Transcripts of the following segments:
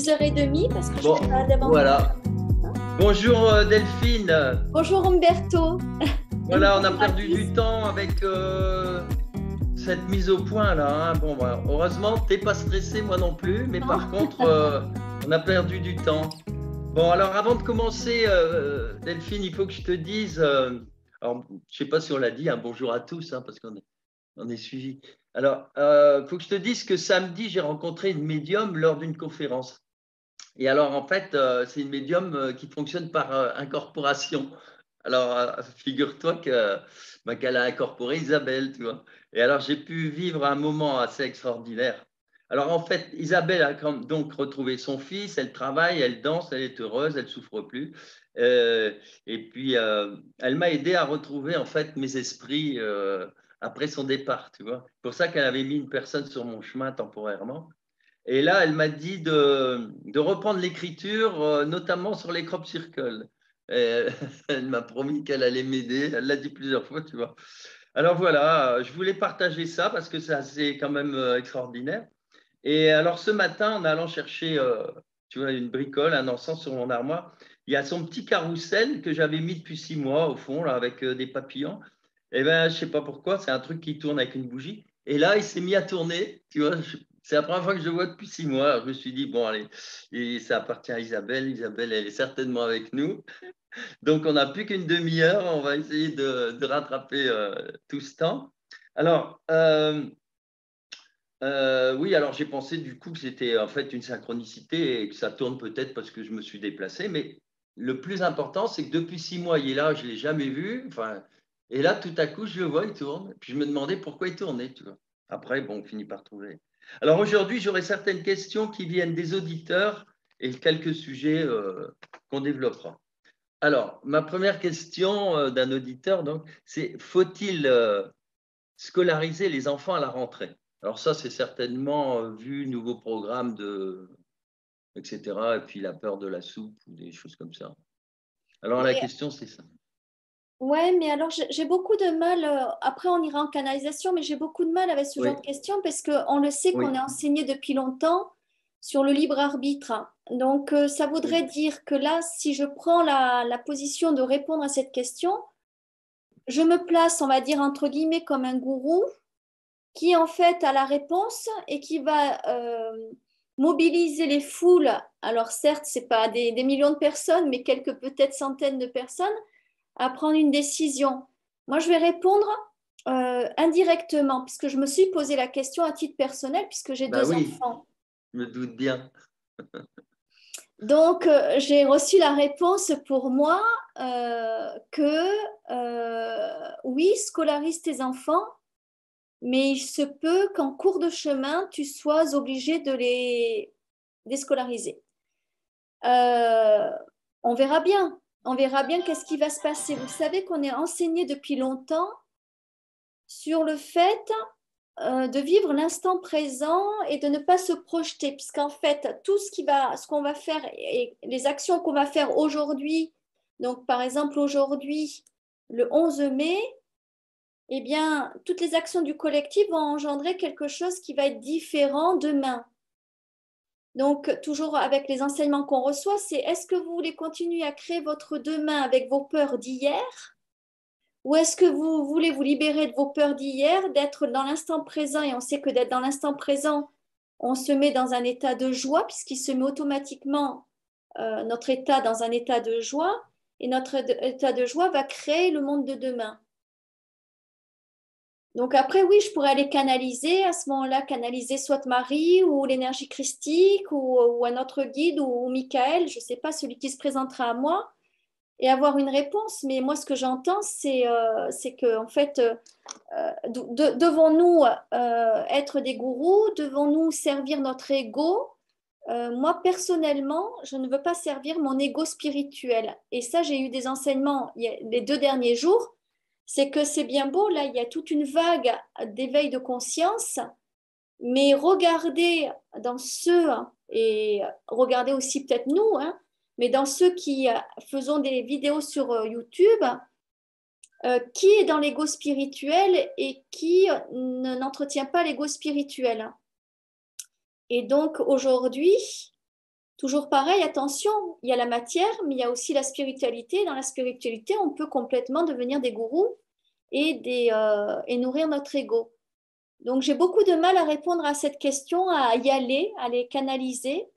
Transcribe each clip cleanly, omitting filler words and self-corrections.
2h30 parce que je Bon, vais pas d'avant. voilà. Bonjour Delphine. Bonjour Umberto. Voilà, on a Bonjour à perdu tous. du temps avec cette mise au point là, hein. Bon, bah, heureusement, t'es pas stressé, moi non plus, mais par Non. contre, on a perdu du temps. Bon, alors avant de commencer, Delphine, il faut que je te dise, alors, je sais pas si on l'a dit, hein, bonjour à tous, hein, parce on est suivi. Alors, il faut que je te dise que samedi, j'ai rencontré une médium lors d'une conférence. Et alors, en fait, c'est une médium qui fonctionne par incorporation. Alors, figure-toi qu'elle a incorporé Isabelle, tu vois. Et alors, j'ai pu vivre un moment assez extraordinaire. Alors, en fait, Isabelle a donc retrouvé son fils, elle travaille, elle danse, elle est heureuse, elle ne souffre plus. Euh, et puis, elle m'a aidé à retrouver, en fait, mes esprits après son départ, tu vois. C'est pour ça qu'elle avait mis une personne sur mon chemin temporairement. Et là, elle m'a dit de reprendre l'écriture, notamment sur les crop circles. Et elle m'a promis qu'elle allait m'aider. Elle l'a dit plusieurs fois, tu vois. Alors voilà, je voulais partager ça parce que c'est assez quand même extraordinaire. Et alors ce matin, en allant chercher, tu vois, une bricole, un encens sur mon armoire, il y a son petit carrousel que j'avais mis depuis 6 mois au fond, là, avec des papillons. Et ben, je sais pas pourquoi, c'est un truc qui tourne avec une bougie. Et là, il s'est mis à tourner, tu vois. C'est la première fois que je le vois depuis 6 mois. Alors, je me suis dit, bon, allez, et ça appartient à Isabelle. Isabelle, elle est certainement avec nous. Donc, on n'a plus qu'une demi-heure. On va essayer de rattraper tout ce temps. Alors, oui, alors j'ai pensé du coup que c'était en fait une synchronicité et que ça tourne peut-être parce que je me suis déplacé. Mais le plus important, c'est que depuis 6 mois, il est là, je ne l'ai jamais vu. Enfin, et là, tout à coup, je le vois, il tourne. Puis je me demandais pourquoi il tournait, tu vois. Après, bon, on finit par trouver. Alors aujourd'hui, j'aurai certaines questions qui viennent des auditeurs et quelques sujets qu'on développera. Alors, ma première question d'un auditeur, donc, c'est faut-il scolariser les enfants à la rentrée? Alors ça, c'est certainement vu nouveau programme etc. Et puis la peur de la soupe ou des choses comme ça. Alors la Mais question, c'est ça. ouais, mais alors j'ai beaucoup de mal. Après, on ira en canalisation, mais j'ai beaucoup de mal avec ce genre Oui, de questions parce qu'on le sait qu'on oui, est enseigné depuis longtemps sur le libre arbitre. Donc, ça voudrait oui. dire que là, si je prends la position de répondre à cette question, je me place, on va dire, entre guillemets, comme un gourou qui en fait a la réponse et qui va mobiliser les foules. Alors certes, ce n'est pas des millions de personnes, mais quelques peut-être centaines de personnes à prendre une décision. Moi, je vais répondre indirectement, puisque je me suis posé la question à titre personnel, puisque j'ai Bah deux oui, enfants. je me doute bien. Donc, j'ai reçu la réponse pour moi que oui, scolarise tes enfants, mais il se peut qu'en cours de chemin, tu sois obligé de les déscolariser. Euh, on verra bien. On verra bien qu'est-ce qui va se passer. Vous savez qu'on est enseigné depuis longtemps sur le fait de vivre l'instant présent et de ne pas se projeter, puisqu'en fait, ce qu'on va faire et les actions qu'on va faire aujourd'hui, donc par exemple aujourd'hui, le 11 mai, eh bien, toutes les actions du collectif vont engendrer quelque chose qui va être différent demain. Donc, toujours avec les enseignements qu'on reçoit, c'est est-ce que vous voulez continuer à créer votre demain avec vos peurs d'hier ou est-ce que vous voulez vous libérer de vos peurs d'hier, d'être dans l'instant présent et on sait que d'être dans l'instant présent, on se met dans un état de joie puisqu'il se met automatiquement notre état dans un état de joie et notre état de joie va créer le monde de demain. Donc après, oui, je pourrais aller canaliser, à ce moment-là, canaliser soit Marie ou l'énergie christique ou un autre guide ou Michael, je ne sais pas, celui qui se présentera à moi et avoir une réponse. Mais moi, ce que j'entends, c'est que, en fait, devons-nous être des gourous? Devons-nous servir notre ego? Moi, personnellement, je ne veux pas servir mon ego spirituel. Et ça, j'ai eu des enseignements les 2 derniers jours. C'est que c'est bien beau, là, il y a toute une vague d'éveil de conscience, mais regardez dans ceux, et regardez aussi peut-être nous, hein, mais dans ceux qui faisons des vidéos sur YouTube, qui est dans l'ego spirituel et qui n'entretient pas l'ego spirituel. Et donc aujourd'hui, Toujours pareil, attention, il y a la matière, mais il y a aussi la spiritualité. Dans la spiritualité, on peut complètement devenir des gourous et nourrir notre ego. Donc, j'ai beaucoup de mal à répondre à cette question, à y aller, à les canaliser,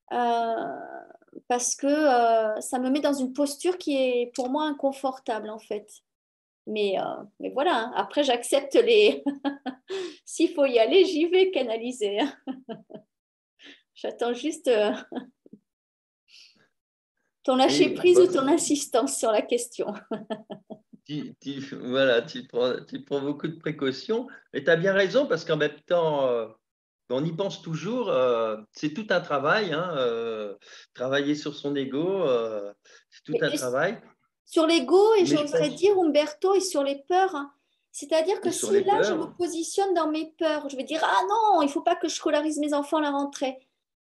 parce que ça me met dans une posture qui est pour moi inconfortable, en fait. Mais voilà, hein. Après, j'accepte les... S'il faut y aller, j'y vais canaliser, hein. J'attends juste ton lâcher Et prise bon, ou ton insistance sur la question. voilà, tu prends beaucoup de précautions, mais tu as bien raison parce qu'en même temps, on y pense toujours, c'est tout un travail, hein, travailler sur son ego, c'est tout un Et travail, sur l'ego, et mais je j'oserais pense, dire, Umberto, et sur les peurs, hein. C'est-à-dire que et sur si les là, je me peurs, positionne dans mes peurs, je vais dire, ah non, il ne faut pas que je scolarise mes enfants à la rentrée.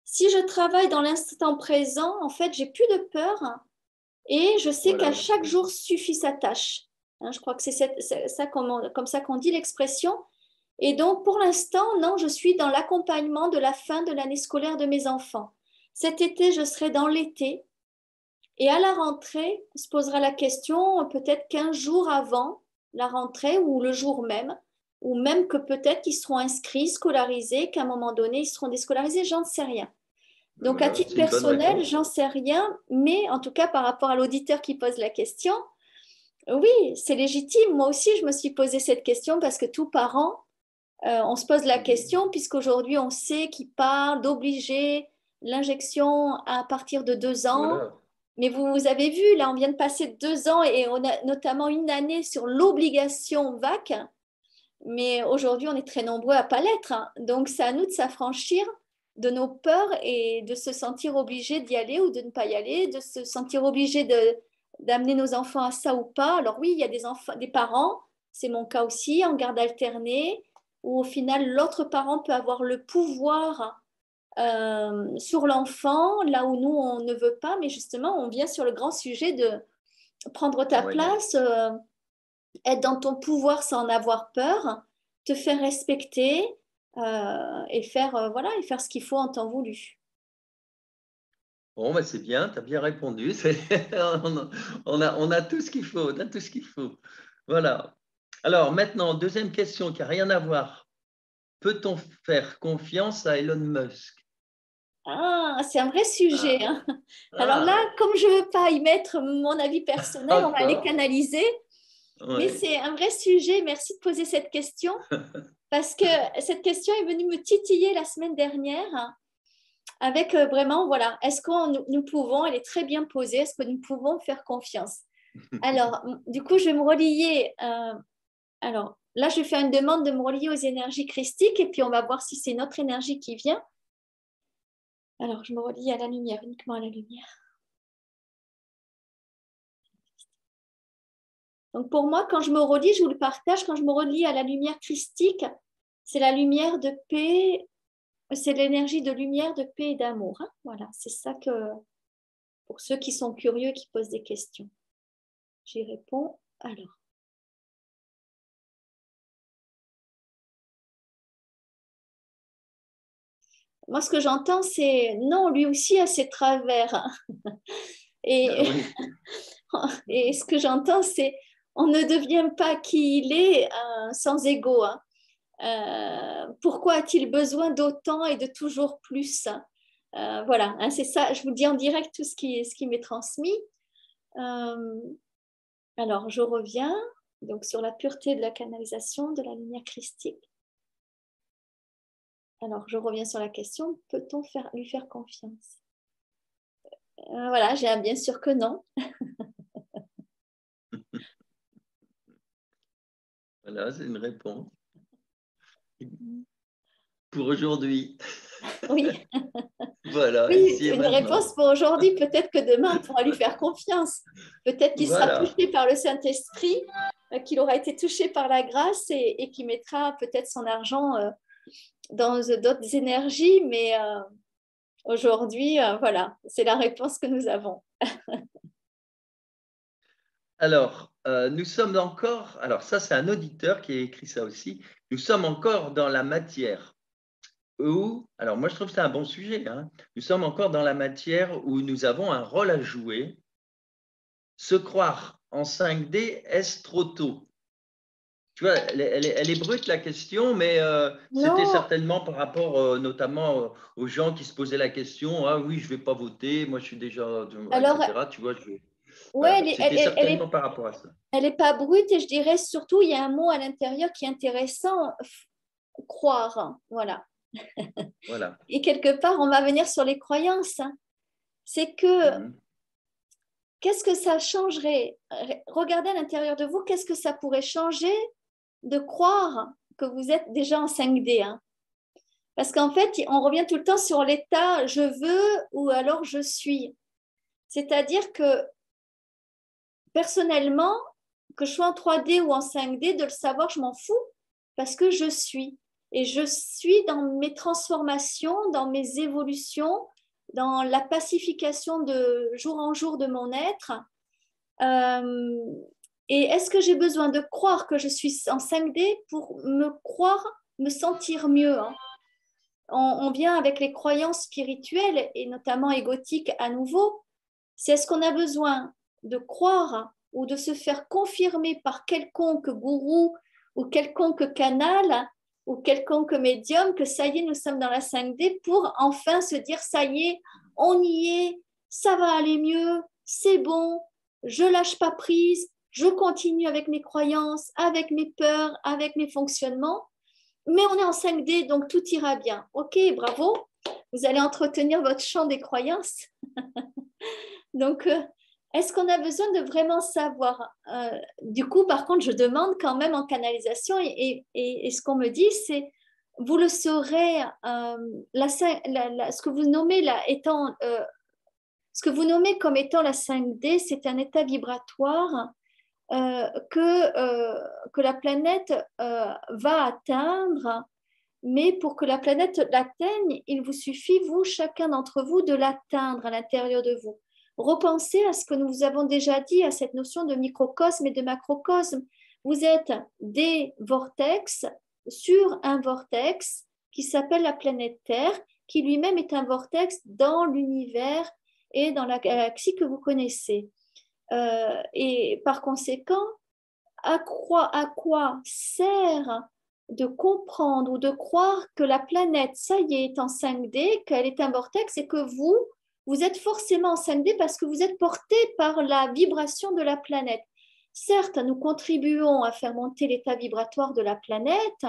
Si je travaille dans l'instant présent, en fait, j'ai plus de peur, hein, et je sais qu'à voilà, chaque jour suffit sa tâche. Hein, je crois que c'est ça comme ça qu'on dit l'expression. Et donc, pour l'instant, non, je suis dans l'accompagnement de la fin de l'année scolaire de mes enfants. Cet été, je serai dans l'été. Et à la rentrée, on se posera la question peut-être 15 jours avant la rentrée ou le jour même, ou même que peut-être qu'ils seront inscrits, scolarisés, qu'à un moment donné, ils seront déscolarisés, j'en sais rien. Donc, à voilà, titre c'est une bonne personnel, réponse. j'en sais rien, mais en tout cas, par rapport à l'auditeur qui pose la question, oui, c'est légitime. Moi aussi, je me suis posé cette question parce que tout parent, on se pose la question, puisqu'aujourd'hui, on sait qu'il parle d'obliger l'injection à partir de 2 ans. Voilà, Mais vous avez vu, là, on vient de passer 2 ans et on a notamment une année sur l'obligation VAC. Mais aujourd'hui, on est très nombreux à ne pas l'être, hein. Donc, c'est à nous de s'affranchir de nos peurs et de se sentir obligé d'y aller ou de ne pas y aller, de se sentir obligé d'amener nos enfants à ça ou pas. Alors oui, il y a des enfants, des parents, c'est mon cas aussi, en garde alternée, où au final, l'autre parent peut avoir le pouvoir sur l'enfant, là où nous, on ne veut pas. Mais justement, on vient sur le grand sujet de prendre ta oui. place, être dans ton pouvoir sans en avoir peur, te faire respecter et faire, voilà, et faire ce qu'il faut en temps voulu. Bon, bah, c'est bien, tu as bien répondu. On a tout ce qu'il faut, on a tout ce qu'il faut. Voilà. Alors maintenant, deuxième question qui n'a rien à voir. Peut-on faire confiance à Elon Musk? Ah, c'est un vrai sujet, Ah, hein. Alors là, ah, comme je ne veux pas y mettre mon avis personnel, on va aller d'accord. canaliser. Mais Oui. c'est un vrai sujet. Merci de poser cette question parce que cette question est venue me titiller la semaine dernière, hein, avec vraiment, voilà, est-ce que nous pouvons, elle est très bien posée, est-ce que nous pouvons faire confiance? Alors, du coup, je vais me relier. Alors, là, je vais faire une demande de me relier aux énergies christiques et puis on va voir si c'est notre énergie qui vient. Alors, je me relie à la lumière, uniquement à la lumière. Donc, pour moi, quand je me relie, je vous le partage, quand je me relie à la lumière christique, c'est la lumière de paix, c'est l'énergie de lumière, de paix et d'amour, hein. Voilà, c'est ça que, pour ceux qui sont curieux, qui posent des questions. J'y réponds alors. Moi, ce que j'entends, c'est non, lui aussi a ses travers. Ah Et, oui, et ce que j'entends, c'est on ne devient pas qui il est sans ego, hein. Pourquoi a-t-il besoin d'autant et de toujours plus? Voilà, hein, c'est ça, je vous dis en direct tout ce qui m'est transmis. Euh, alors, je reviens donc sur la pureté de la canalisation de la lumière christique. Alors, je reviens sur la question, peut-on lui faire confiance? Voilà, j'ai un bien sûr que non. voilà, c'est une réponse pour aujourd'hui. Oui, Voilà, oui, ici et une réponse maintenant. pour aujourd'hui. Peut-être que demain, on pourra lui faire confiance. Peut-être qu'il sera Voilà. touché par le Saint-Esprit, qu'il aura été touché par la grâce et qu'il mettra peut-être son argent dans d'autres énergies. Mais aujourd'hui, voilà, c'est la réponse que nous avons. Alors, nous sommes encore, alors ça c'est un auditeur qui a écrit ça aussi, nous sommes encore dans la matière. alors moi je trouve que c'est un bon sujet, hein. Nous sommes encore dans la matière où nous avons un rôle à jouer. Se croire en 5D, est-ce trop tôt? Tu vois, elle est brute la question, mais c'était Non, certainement par rapport notamment aux gens qui se posaient la question, ah oui, je ne vais pas voter, moi je suis déjà, alors, etc. Tu vois, ouais, voilà. C'était certainement par rapport à ça. elle est pas brute et je dirais surtout, il y a un mot à l'intérieur qui est intéressant, croire. Voilà. Voilà. Et quelque part, on va venir sur les croyances. C'est que Mhm. qu'est-ce que ça changerait? Regardez à l'intérieur de vous, qu'est-ce que ça pourrait changer de croire que vous êtes déjà en 5D, hein? Parce qu'en fait, on revient tout le temps sur l'état je veux ou alors je suis. C'est-à-dire que personnellement, que je sois en 3D ou en 5D, de le savoir, je m'en fous parce que je suis. Et je suis dans mes transformations, dans mes évolutions, dans la pacification de jour en jour de mon être. Euh, et est-ce que j'ai besoin de croire que je suis en 5D pour me croire, me sentir mieux, hein? On vient avec les croyances spirituelles et notamment égotiques à nouveau. C'est est-ce qu'on a besoin de croire ou de se faire confirmer par quelconque gourou ou quelconque canal ou quelconque médium que ça y est, nous sommes dans la 5D pour enfin se dire ça y est, on y est, ça va aller mieux, c'est bon, je lâche pas prise, je continue avec mes croyances, avec mes peurs, avec mes fonctionnements, mais on est en 5D, donc tout ira bien. Ok, bravo, vous allez entretenir votre champ des croyances. Donc, est-ce qu'on a besoin de vraiment savoir? Du coup, par contre, je demande quand même en canalisation et ce qu'on me dit, c'est, vous le saurez, ce que vous nommez là, étant, ce que vous nommez comme étant la 5D, c'est un état vibratoire que la planète va atteindre. Mais pour que la planète l'atteigne, il vous suffit, vous, chacun d'entre vous, de l'atteindre à l'intérieur de vous. Repensez à ce que nous avons déjà dit, à cette notion de microcosme et de macrocosme. Vous êtes des vortex sur un vortex qui s'appelle la planète Terre, qui lui-même est un vortex dans l'univers et dans la galaxie que vous connaissez. Et par conséquent, à quoi sert de comprendre ou de croire que la planète, ça y est en 5D, qu'elle est un vortex et que vous êtes forcément en 5D parce que vous êtes porté par la vibration de la planète. Certes, nous contribuons à faire monter l'état vibratoire de la planète,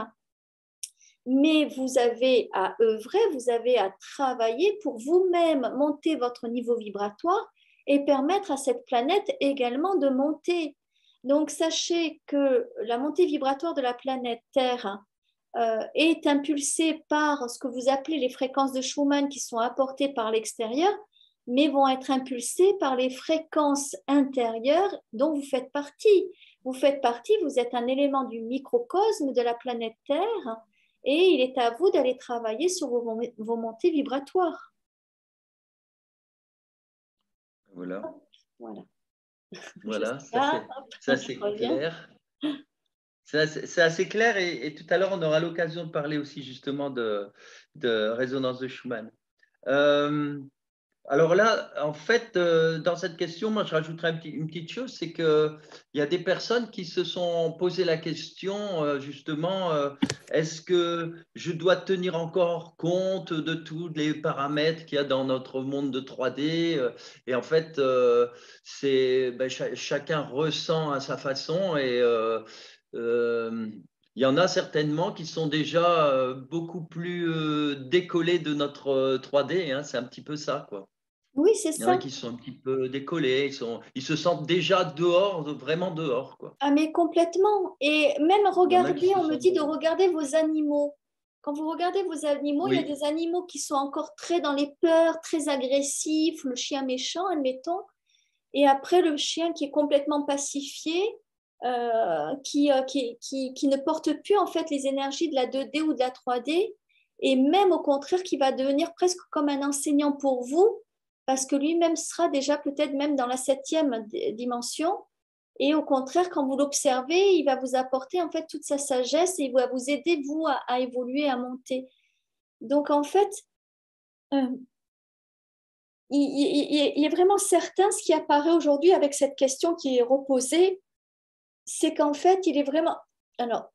mais vous avez à œuvrer, vous avez à travailler pour vous-même monter votre niveau vibratoire et permettre à cette planète également de monter. Donc, sachez que la montée vibratoire de la planète Terre est impulsée par ce que vous appelez les fréquences de Schumann qui sont apportées par l'extérieur, mais vont être impulsées par les fréquences intérieures dont vous faites partie. Vous faites partie, vous êtes un élément du microcosme de la planète Terre et il est à vous d'aller travailler sur vos montées vibratoires. Voilà. Voilà. Voilà, Là, ça je c'est reviens. clair. C'est assez clair et tout à l'heure, on aura l'occasion de parler aussi justement de résonance de Schumann. Euh, alors là, en fait, dans cette question, moi, je rajouterais une petite chose, c'est qu'il y a des personnes qui se sont posé la question, justement, est-ce que je dois tenir encore compte de tous les paramètres qu'il y a dans notre monde de 3D? Et en fait, chacun ressent à sa façon et il y en a certainement qui sont déjà beaucoup plus décollés de notre 3D, hein, c'est un petit peu ça, quoi. Oui, c'est Il y en a ça. qui sont un petit peu décollés, ils se sentent déjà dehors, vraiment dehors, quoi. Ah, mais complètement. Et même Il y en a qui regarder, se on me sentent dit de dehors. regarder vos animaux. Quand vous regardez vos animaux, il y a Oui, des animaux qui sont encore très dans les peurs, très agressifs, le chien méchant, admettons. Et après, le chien qui est complètement pacifié, qui ne porte plus en fait les énergies de la 2D ou de la 3D, et même au contraire, qui va devenir presque comme un enseignant pour vous, parce que lui-même sera déjà peut-être même dans la 7e dimension. Et au contraire, quand vous l'observez, il va vous apporter en fait toute sa sagesse et il va vous aider, vous, à évoluer, à monter. Donc, en fait, euh, il est vraiment certain, ce qui apparaît aujourd'hui avec cette question qui est reposée, c'est qu'en fait, il est vraiment… Alors,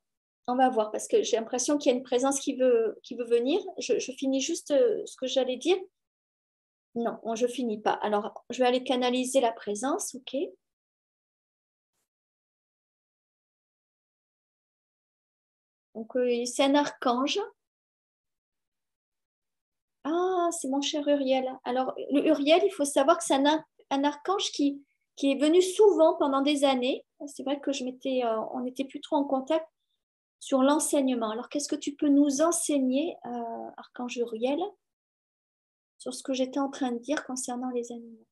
on va voir, parce que j'ai l'impression qu'il y a une présence qui veut venir. Je finis juste ce que j'allais dire. Non, je finis pas. Alors, je vais aller canaliser la présence, ok? Donc, c'est un archange. Ah, c'est mon cher Uriel. Alors, le Uriel, il faut savoir que c'est un archange qui est venu souvent pendant des années. C'est vrai que on n'était plus trop en contact sur l'enseignement. Alors, qu'est-ce que tu peux nous enseigner, archange Uriel, sur ce que j'étais en train de dire concernant les animaux?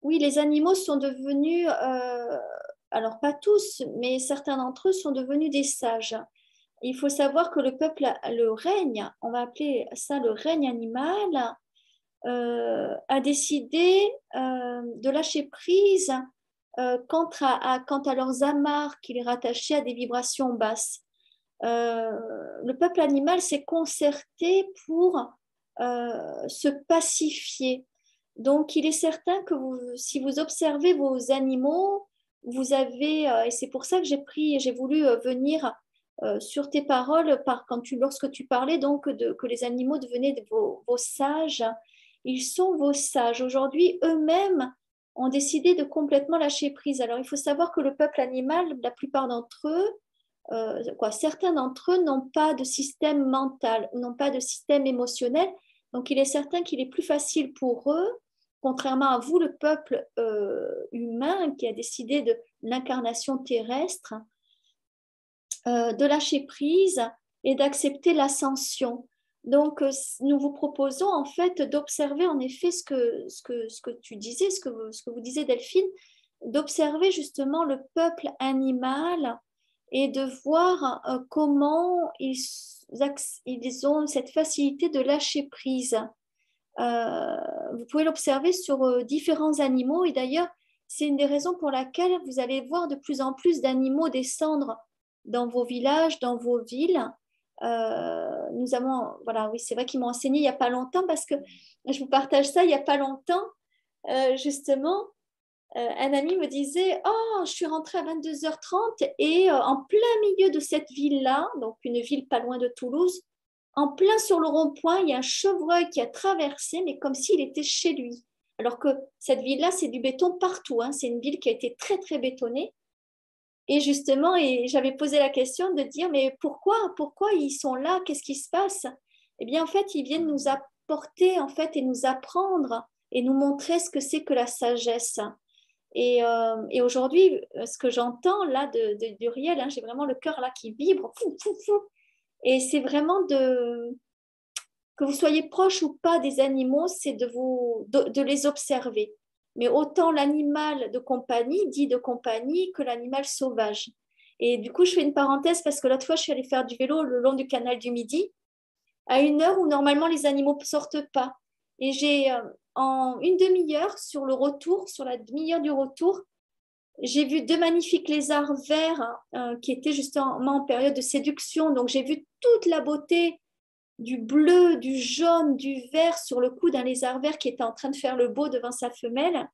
Oui, les animaux sont devenus, alors pas tous, mais certains d'entre eux sont devenus des sages. Il faut savoir que le peuple, le règne, on va appeler ça le règne animal, a décidé de lâcher prise quant à leurs amarres qui les rattachaient à des vibrations basses. Le peuple animal s'est concerté pour se pacifier. Donc, il est certain que si vous observez vos animaux, vous avez, et c'est pour ça que j'ai voulu venir sur tes paroles lorsque tu parlais donc que les animaux devenaient vos sages. Ils sont vos sages. Aujourd'hui, eux-mêmes ont décidé de complètement lâcher prise. Alors, il faut savoir que le peuple animal, la plupart d'entre eux, certains d'entre eux n'ont pas de système mental ou n'ont pas de système émotionnel. Donc, il est certain qu'il est plus facile pour eux, contrairement à vous, le peuple humain qui a décidé de l'incarnation terrestre, de lâcher prise et d'accepter l'ascension. Donc, nous vous proposons en fait d'observer en effet ce que tu disais, ce que vous disiez Delphine, d'observer justement le peuple animal et de voir comment ils ont cette facilité de lâcher prise. Vous pouvez l'observer sur différents animaux et d'ailleurs, c'est une des raisons pour laquelle vous allez voir de plus en plus d'animaux descendre dans vos villages, dans vos villes. Nous avons, voilà, oui, c'est vrai qu'ils m'ont enseigné il n'y a pas longtemps parce que je vous partage ça il n'y a pas longtemps, justement. Un ami me disait, oh, je suis rentrée à 22h30 et en plein milieu de cette ville-là, donc une ville pas loin de Toulouse, en plein sur le rond-point, il y a un chevreuil qui a traversé, mais comme s'il était chez lui. Alors que cette ville-là, c'est du béton partout, hein. C'est une ville qui a été très, très bétonnée. Et justement, j'avais posé la question de dire, mais pourquoi ils sont là? Qu'est-ce qui se passe? Eh bien, en fait, ils viennent nous apporter, en fait, et nous apprendre et nous montrer ce que c'est que la sagesse. Et aujourd'hui, ce que j'entends là d'Uriel, hein, j'ai vraiment le cœur là qui vibre. Fou, fou, fou. Et c'est vraiment que vous soyez proche ou pas des animaux, c'est de les observer. Mais autant l'animal de compagnie, dit de compagnie, que l'animal sauvage. Et du coup, je fais une parenthèse parce que l'autre fois, je suis allée faire du vélo le long du canal du Midi, à une heure où normalement les animaux ne sortent pas. Et j'ai, en une demi-heure, sur le retour, sur la demi-heure du retour, j'ai vu deux magnifiques lézards verts qui étaient justement en période de séduction. Donc, j'ai vu toute la beauté du bleu, du jaune, du vert sur le cou d'un lézard vert qui était en train de faire le beau devant sa femelle.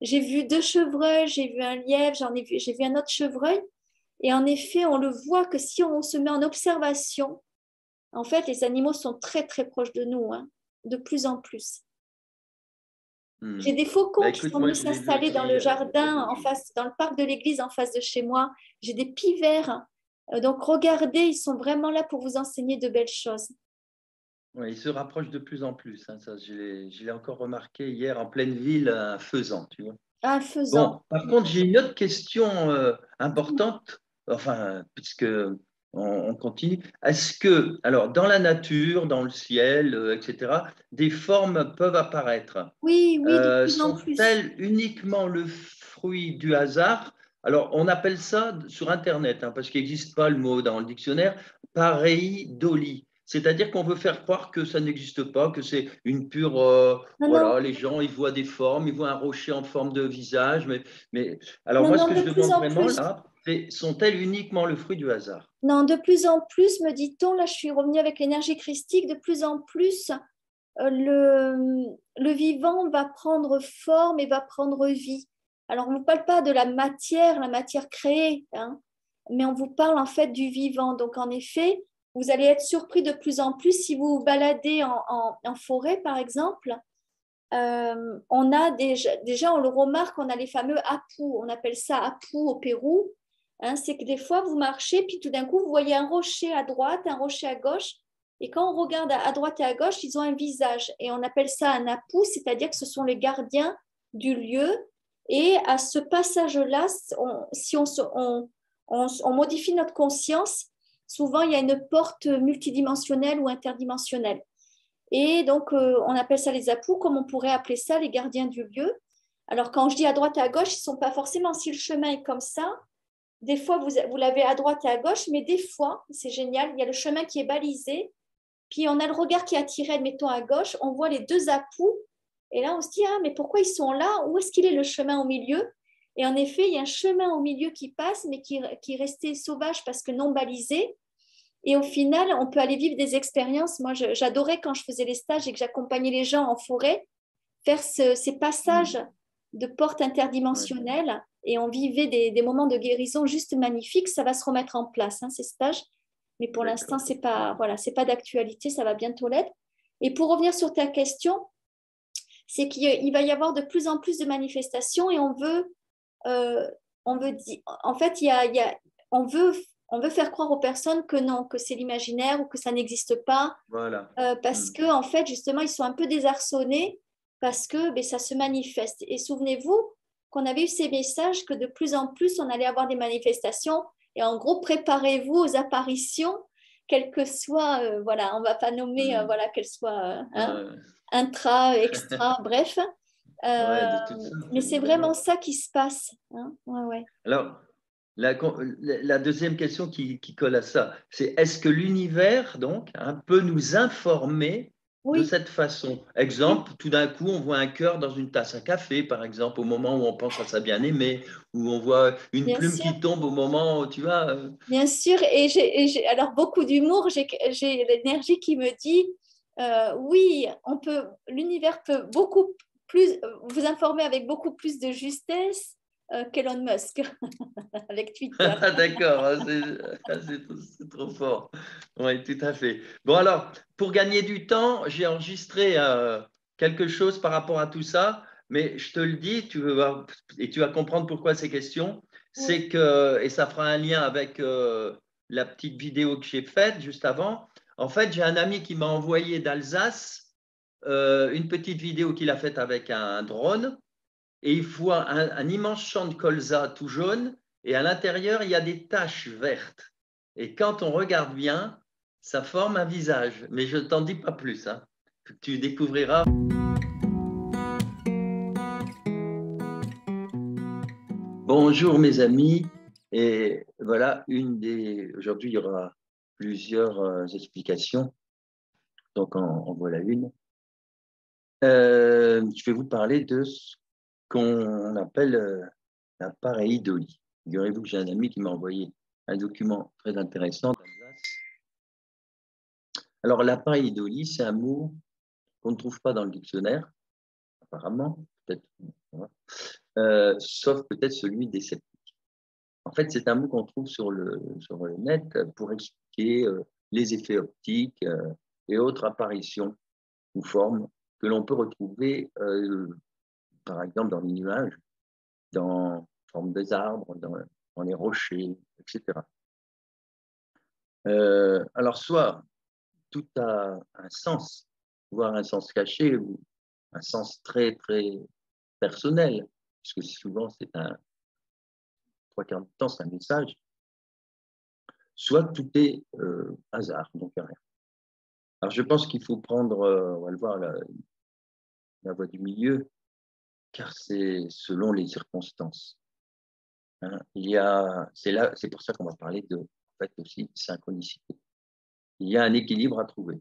J'ai vu deux chevreuils, j'ai vu un lièvre, j'ai vu un autre chevreuil. Et en effet, on le voit que si on se met en observation, en fait, les animaux sont très, très proches de nous, hein, de plus en plus. J'ai des faucons qui Écoute, sont moi, venus je l'ai vu s'installer dans aussi. le jardin, dans le parc de l'église en face de chez moi. J'ai des pivers. Donc, regardez, ils sont vraiment là pour vous enseigner de belles choses. Ouais, ils se rapprochent de plus en plus. Hein, ça, je l'ai encore remarqué hier en pleine ville à Faisan, tu vois. Un faisan. Bon, par contre, j'ai une autre question importante, enfin, puisque on continue. Est-ce que, alors, dans la nature, dans le ciel, etc., des formes peuvent apparaître? Oui, oui, de plus en plus. Sont-elles uniquement le fruit du hasard? Alors, on appelle ça sur Internet, hein, parce qu'il n'existe pas le mot dans le dictionnaire, pareidolie. C'est-à-dire qu'on veut faire croire que ça n'existe pas, que c'est une pure… Non, non, voilà, les gens, ils voient des formes, ils voient un rocher en forme de visage. Mais alors, non, moi, ce non, que de je plus demande en vraiment plus. là… sont-elles uniquement le fruit du hasard? Non, de plus en plus, me dit-on, là je suis revenue avec l'énergie christique, de plus en plus, le vivant va prendre forme et va prendre vie. Alors, on ne vous parle pas de la matière créée, hein, mais on vous parle en fait du vivant. Donc, en effet, vous allez être surpris de plus en plus si vous vous baladez en forêt, par exemple. On a déjà, on le remarque, on a les fameux apous. On appelle ça apous au Pérou. Hein, c'est que des fois, vous marchez, puis tout d'un coup, vous voyez un rocher à droite, un rocher à gauche. Et quand on regarde à droite et à gauche, ils ont un visage. Et on appelle ça un apou, c'est-à-dire que ce sont les gardiens du lieu. Et à ce passage-là, si on modifie notre conscience, souvent, il y a une porte multidimensionnelle ou interdimensionnelle. Et donc, on appelle ça les apous, comme on pourrait appeler ça les gardiens du lieu. Alors, quand je dis à droite et à gauche, ils ne sont pas forcément, si le chemin est comme ça, des fois, vous l'avez à droite et à gauche, mais des fois, c'est génial, il y a le chemin qui est balisé, puis on a le regard qui est attiré, admettons, à gauche, on voit les deux apous, et là, on se dit, ah, mais pourquoi ils sont là? Où est-ce qu'il est le chemin au milieu? Et en effet, il y a un chemin au milieu qui passe, mais qui est resté sauvage parce que non balisé. Et au final, on peut aller vivre des expériences. Moi, j'adorais quand je faisais les stages et que j'accompagnais les gens en forêt, faire ces passages de portes interdimensionnelles et on vivait des moments de guérison juste magnifiques. Ça va se remettre en place, hein, ces stages. Mais pour l'instant, c'est pas d'actualité, ça va bientôt l'être. Et pour revenir sur ta question, c'est qu'il va y avoir de plus en plus de manifestations et on veut en fait, on veut faire croire aux personnes que non, que c'est l'imaginaire ou que ça n'existe pas, Voilà. parce que en fait, justement, ils sont un peu désarçonnés parce que ben, ça se manifeste. Et souvenez-vous qu'on avait eu ces messages que de plus en plus, on allait avoir des manifestations. Et en gros, préparez-vous aux apparitions, quelles que soient, voilà, on ne va pas nommer, voilà, qu'elles soient intra, extra, bref. Ouais, de toute sorte, Mais c'est évidemment. vraiment ça qui se passe. Hein, ouais. Alors, la deuxième question qui colle à ça, c'est est-ce que l'univers, donc, peut nous informer de Oui, cette façon? oui, Exemple, tout d'un coup, on voit un cœur dans une tasse à café, par exemple, au moment où on pense à sa bien-aimée, ou on voit une bien plume sûr. qui tombe au moment où, tu vois. Bien sûr, et j'ai alors beaucoup d'humour, j'ai l'énergie qui me dit oui, l'univers peut beaucoup plus vous informer avec beaucoup plus de justesse qu'Elon Musk avec Twitter. D'accord, c'est trop fort. Oui, tout à fait. Bon, alors, pour gagner du temps, j'ai enregistré quelque chose par rapport à tout ça, mais je te le dis, tu vas voir, et tu vas comprendre pourquoi ces questions. Oui, C'est que, et ça fera un lien avec la petite vidéo que j'ai faite juste avant. En fait, j'ai un ami qui m'a envoyé d'Alsace une petite vidéo qu'il a faite avec un drone et il voit un immense champ de colza tout jaune et à l'intérieur, il y a des taches vertes. Et quand on regarde bien, ça forme un visage. Mais je ne t'en dis pas plus, hein. Tu découvriras. Bonjour mes amis. Et voilà, aujourd'hui, il y aura plusieurs explications. Donc, en voilà une. Je vais vous parler de ce qu'on appelle la pareidolie. Figurez-vous que j'ai un ami qui m'a envoyé un document très intéressant d'Alsace. Alors, la pareidolie, c'est un mot qu'on ne trouve pas dans le dictionnaire, apparemment, peut-être, sauf peut-être celui des sceptiques. En fait, c'est un mot qu'on trouve sur le net pour expliquer les effets optiques et autres apparitions ou formes que l'on peut retrouver, par exemple, dans les nuages, dans la forme des arbres, dans les rochers, etc. Alors, soit tout a un sens, voire un sens caché ou un sens très, très personnel, puisque souvent, trois quarts du temps, c'est un message, soit tout est hasard, donc rien. Alors, je pense qu'il faut prendre, on va le voir, la voie du milieu, car c'est selon les circonstances. Hein. C'est pour ça qu'on va parler de, en fait, aussi synchronicité. Il y a un équilibre à trouver.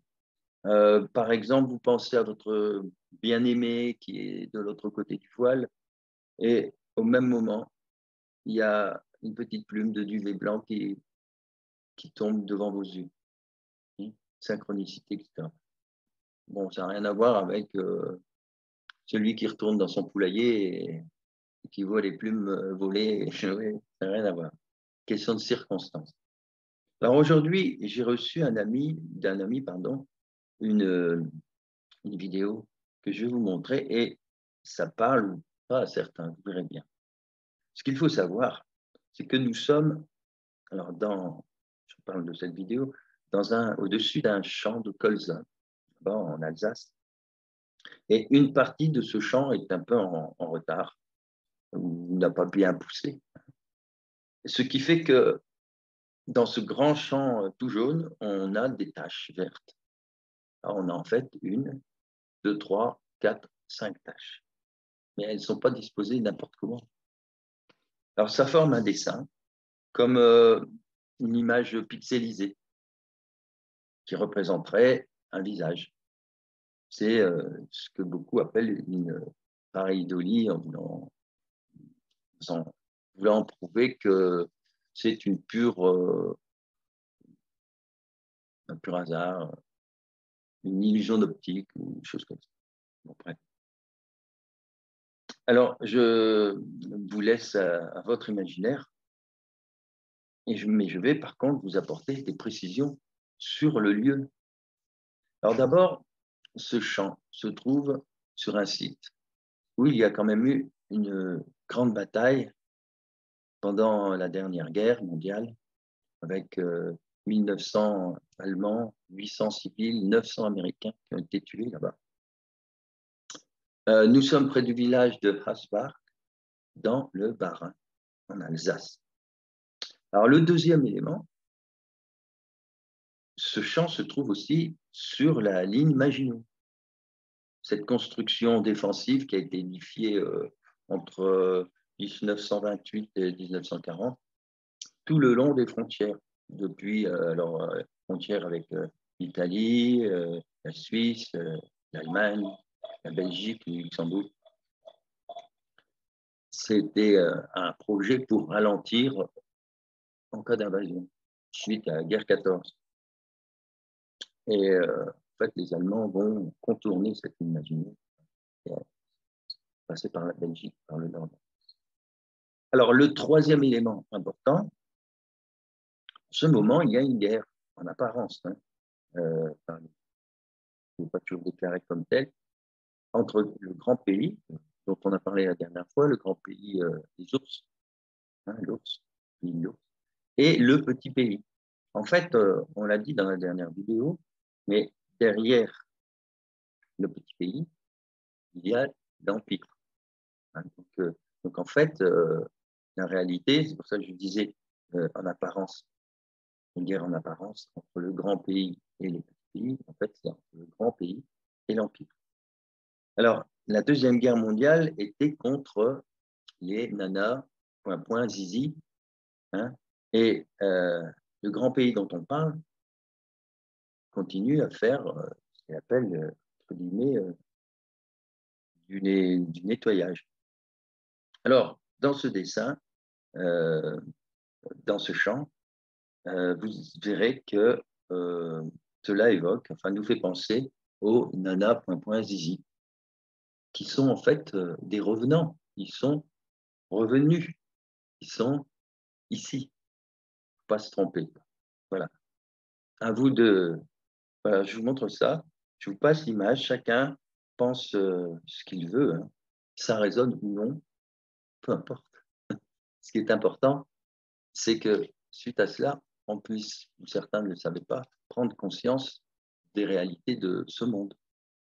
Par exemple, vous pensez à votre bien-aimé qui est de l'autre côté du voile, et au même moment, il y a une petite plume de duvet blanc qui tombe devant vos yeux. Synchronicité, etc. Bon, ça n'a rien à voir avec celui qui retourne dans son poulailler et qui voit les plumes voler. Ça n'a rien à voir. Question de circonstance. Alors aujourd'hui, j'ai reçu d'un ami, une vidéo que je vais vous montrer et ça parle pas à certains, vous verrez bien. Ce qu'il faut savoir, c'est que nous sommes, alors je parle de cette vidéo, au-dessus d'un champ de colza, en Alsace. Et une partie de ce champ est un peu en retard, ou n'a pas bien poussé. Ce qui fait que dans ce grand champ tout jaune, on a des taches vertes. Alors, on a en fait 1, 2, 3, 4, 5 taches. Mais elles ne sont pas disposées n'importe comment. Alors, ça forme un dessin, comme une image pixelisée, qui représenterait un visage. C'est ce que beaucoup appellent une pareidolie, en voulant prouver que c'est un pur hasard, une illusion d'optique ou une chose comme ça. Bon, bref. Alors, je vous laisse à votre imaginaire, mais je vais par contre vous apporter des précisions sur le lieu. Alors d'abord, ce champ se trouve sur un site où il y a quand même eu une grande bataille pendant la dernière guerre mondiale, avec 1900 Allemands, 800 civils, 900 Américains qui ont été tués là-bas. Nous sommes près du village de Hasbach, dans le Bas-Rhin, en Alsace. Alors, le deuxième élément, ce champ se trouve aussi sur la ligne Maginot. Cette construction défensive qui a été édifiée entre 1928 et 1940, tout le long des frontières, depuis frontières avec l'Italie, la Suisse, l'Allemagne, la Belgique, le Luxembourg. C'était un projet pour ralentir en cas d'invasion, suite à la guerre 14. Et en fait, les Allemands vont contourner cette ligne Maginot et passer par la Belgique, par le nord. Alors, le troisième élément important, en ce moment, il y a une guerre, en apparence, qui n'est pas toujours déclarée comme telle, entre le grand pays, dont on a parlé la dernière fois, le grand pays des ours, l'ours, et le petit pays. En fait, on l'a dit dans la dernière vidéo, mais derrière le petit pays, il y a l'empire. Donc, en fait, la réalité, c'est pour ça que je disais en apparence, une guerre en apparence entre le grand pays et les petits pays. En fait, c'est entre le grand pays et l'empire. Alors, la Deuxième Guerre mondiale était contre les nanas, zizi, et le grand pays dont on parle continue à faire ce qu'il appelle, entre guillemets, du nettoyage. Alors, dans ce dessin, dans ce champ, vous verrez que cela nous fait penser aux nanas, zizi, qui sont en fait des revenants. Ils sont revenus. Ils sont ici. Il ne faut pas se tromper. Voilà. À vous de... Voilà, je vous montre ça. Je vous passe l'image. Chacun pense ce qu'il veut. Ça résonne ou non, peu importe. Ce qui est important, c'est que suite à cela, on puisse, ou certains ne le savaient pas, prendre conscience des réalités de ce monde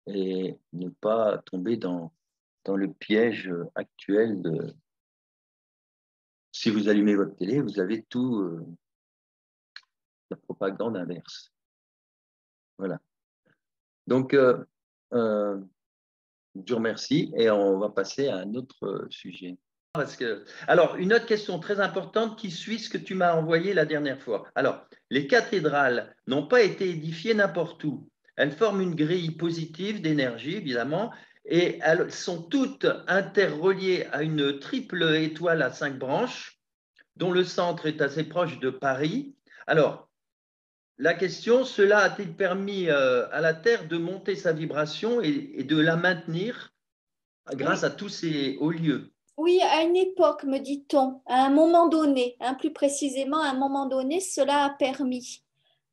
et ne pas tomber dans le piège actuel de... Si vous allumez votre télé, vous avez tout la propagande inverse. Voilà. Donc, je vous remercie et on va passer à un autre sujet. Alors, une autre question très importante qui suit ce que tu m'as envoyé la dernière fois. Alors, les cathédrales n'ont pas été édifiées n'importe où. Elles forment une grille positive d'énergie, évidemment, et elles sont toutes interreliées à une triple étoile à 5 branches dont le centre est assez proche de Paris. Alors, la question, cela a-t-il permis à la Terre de monter sa vibration et de la maintenir grâce Oui, à tous ces hauts lieux? oui, à une époque, me dit-on, à un moment donné, hein, plus précisément, à un moment donné, cela a permis.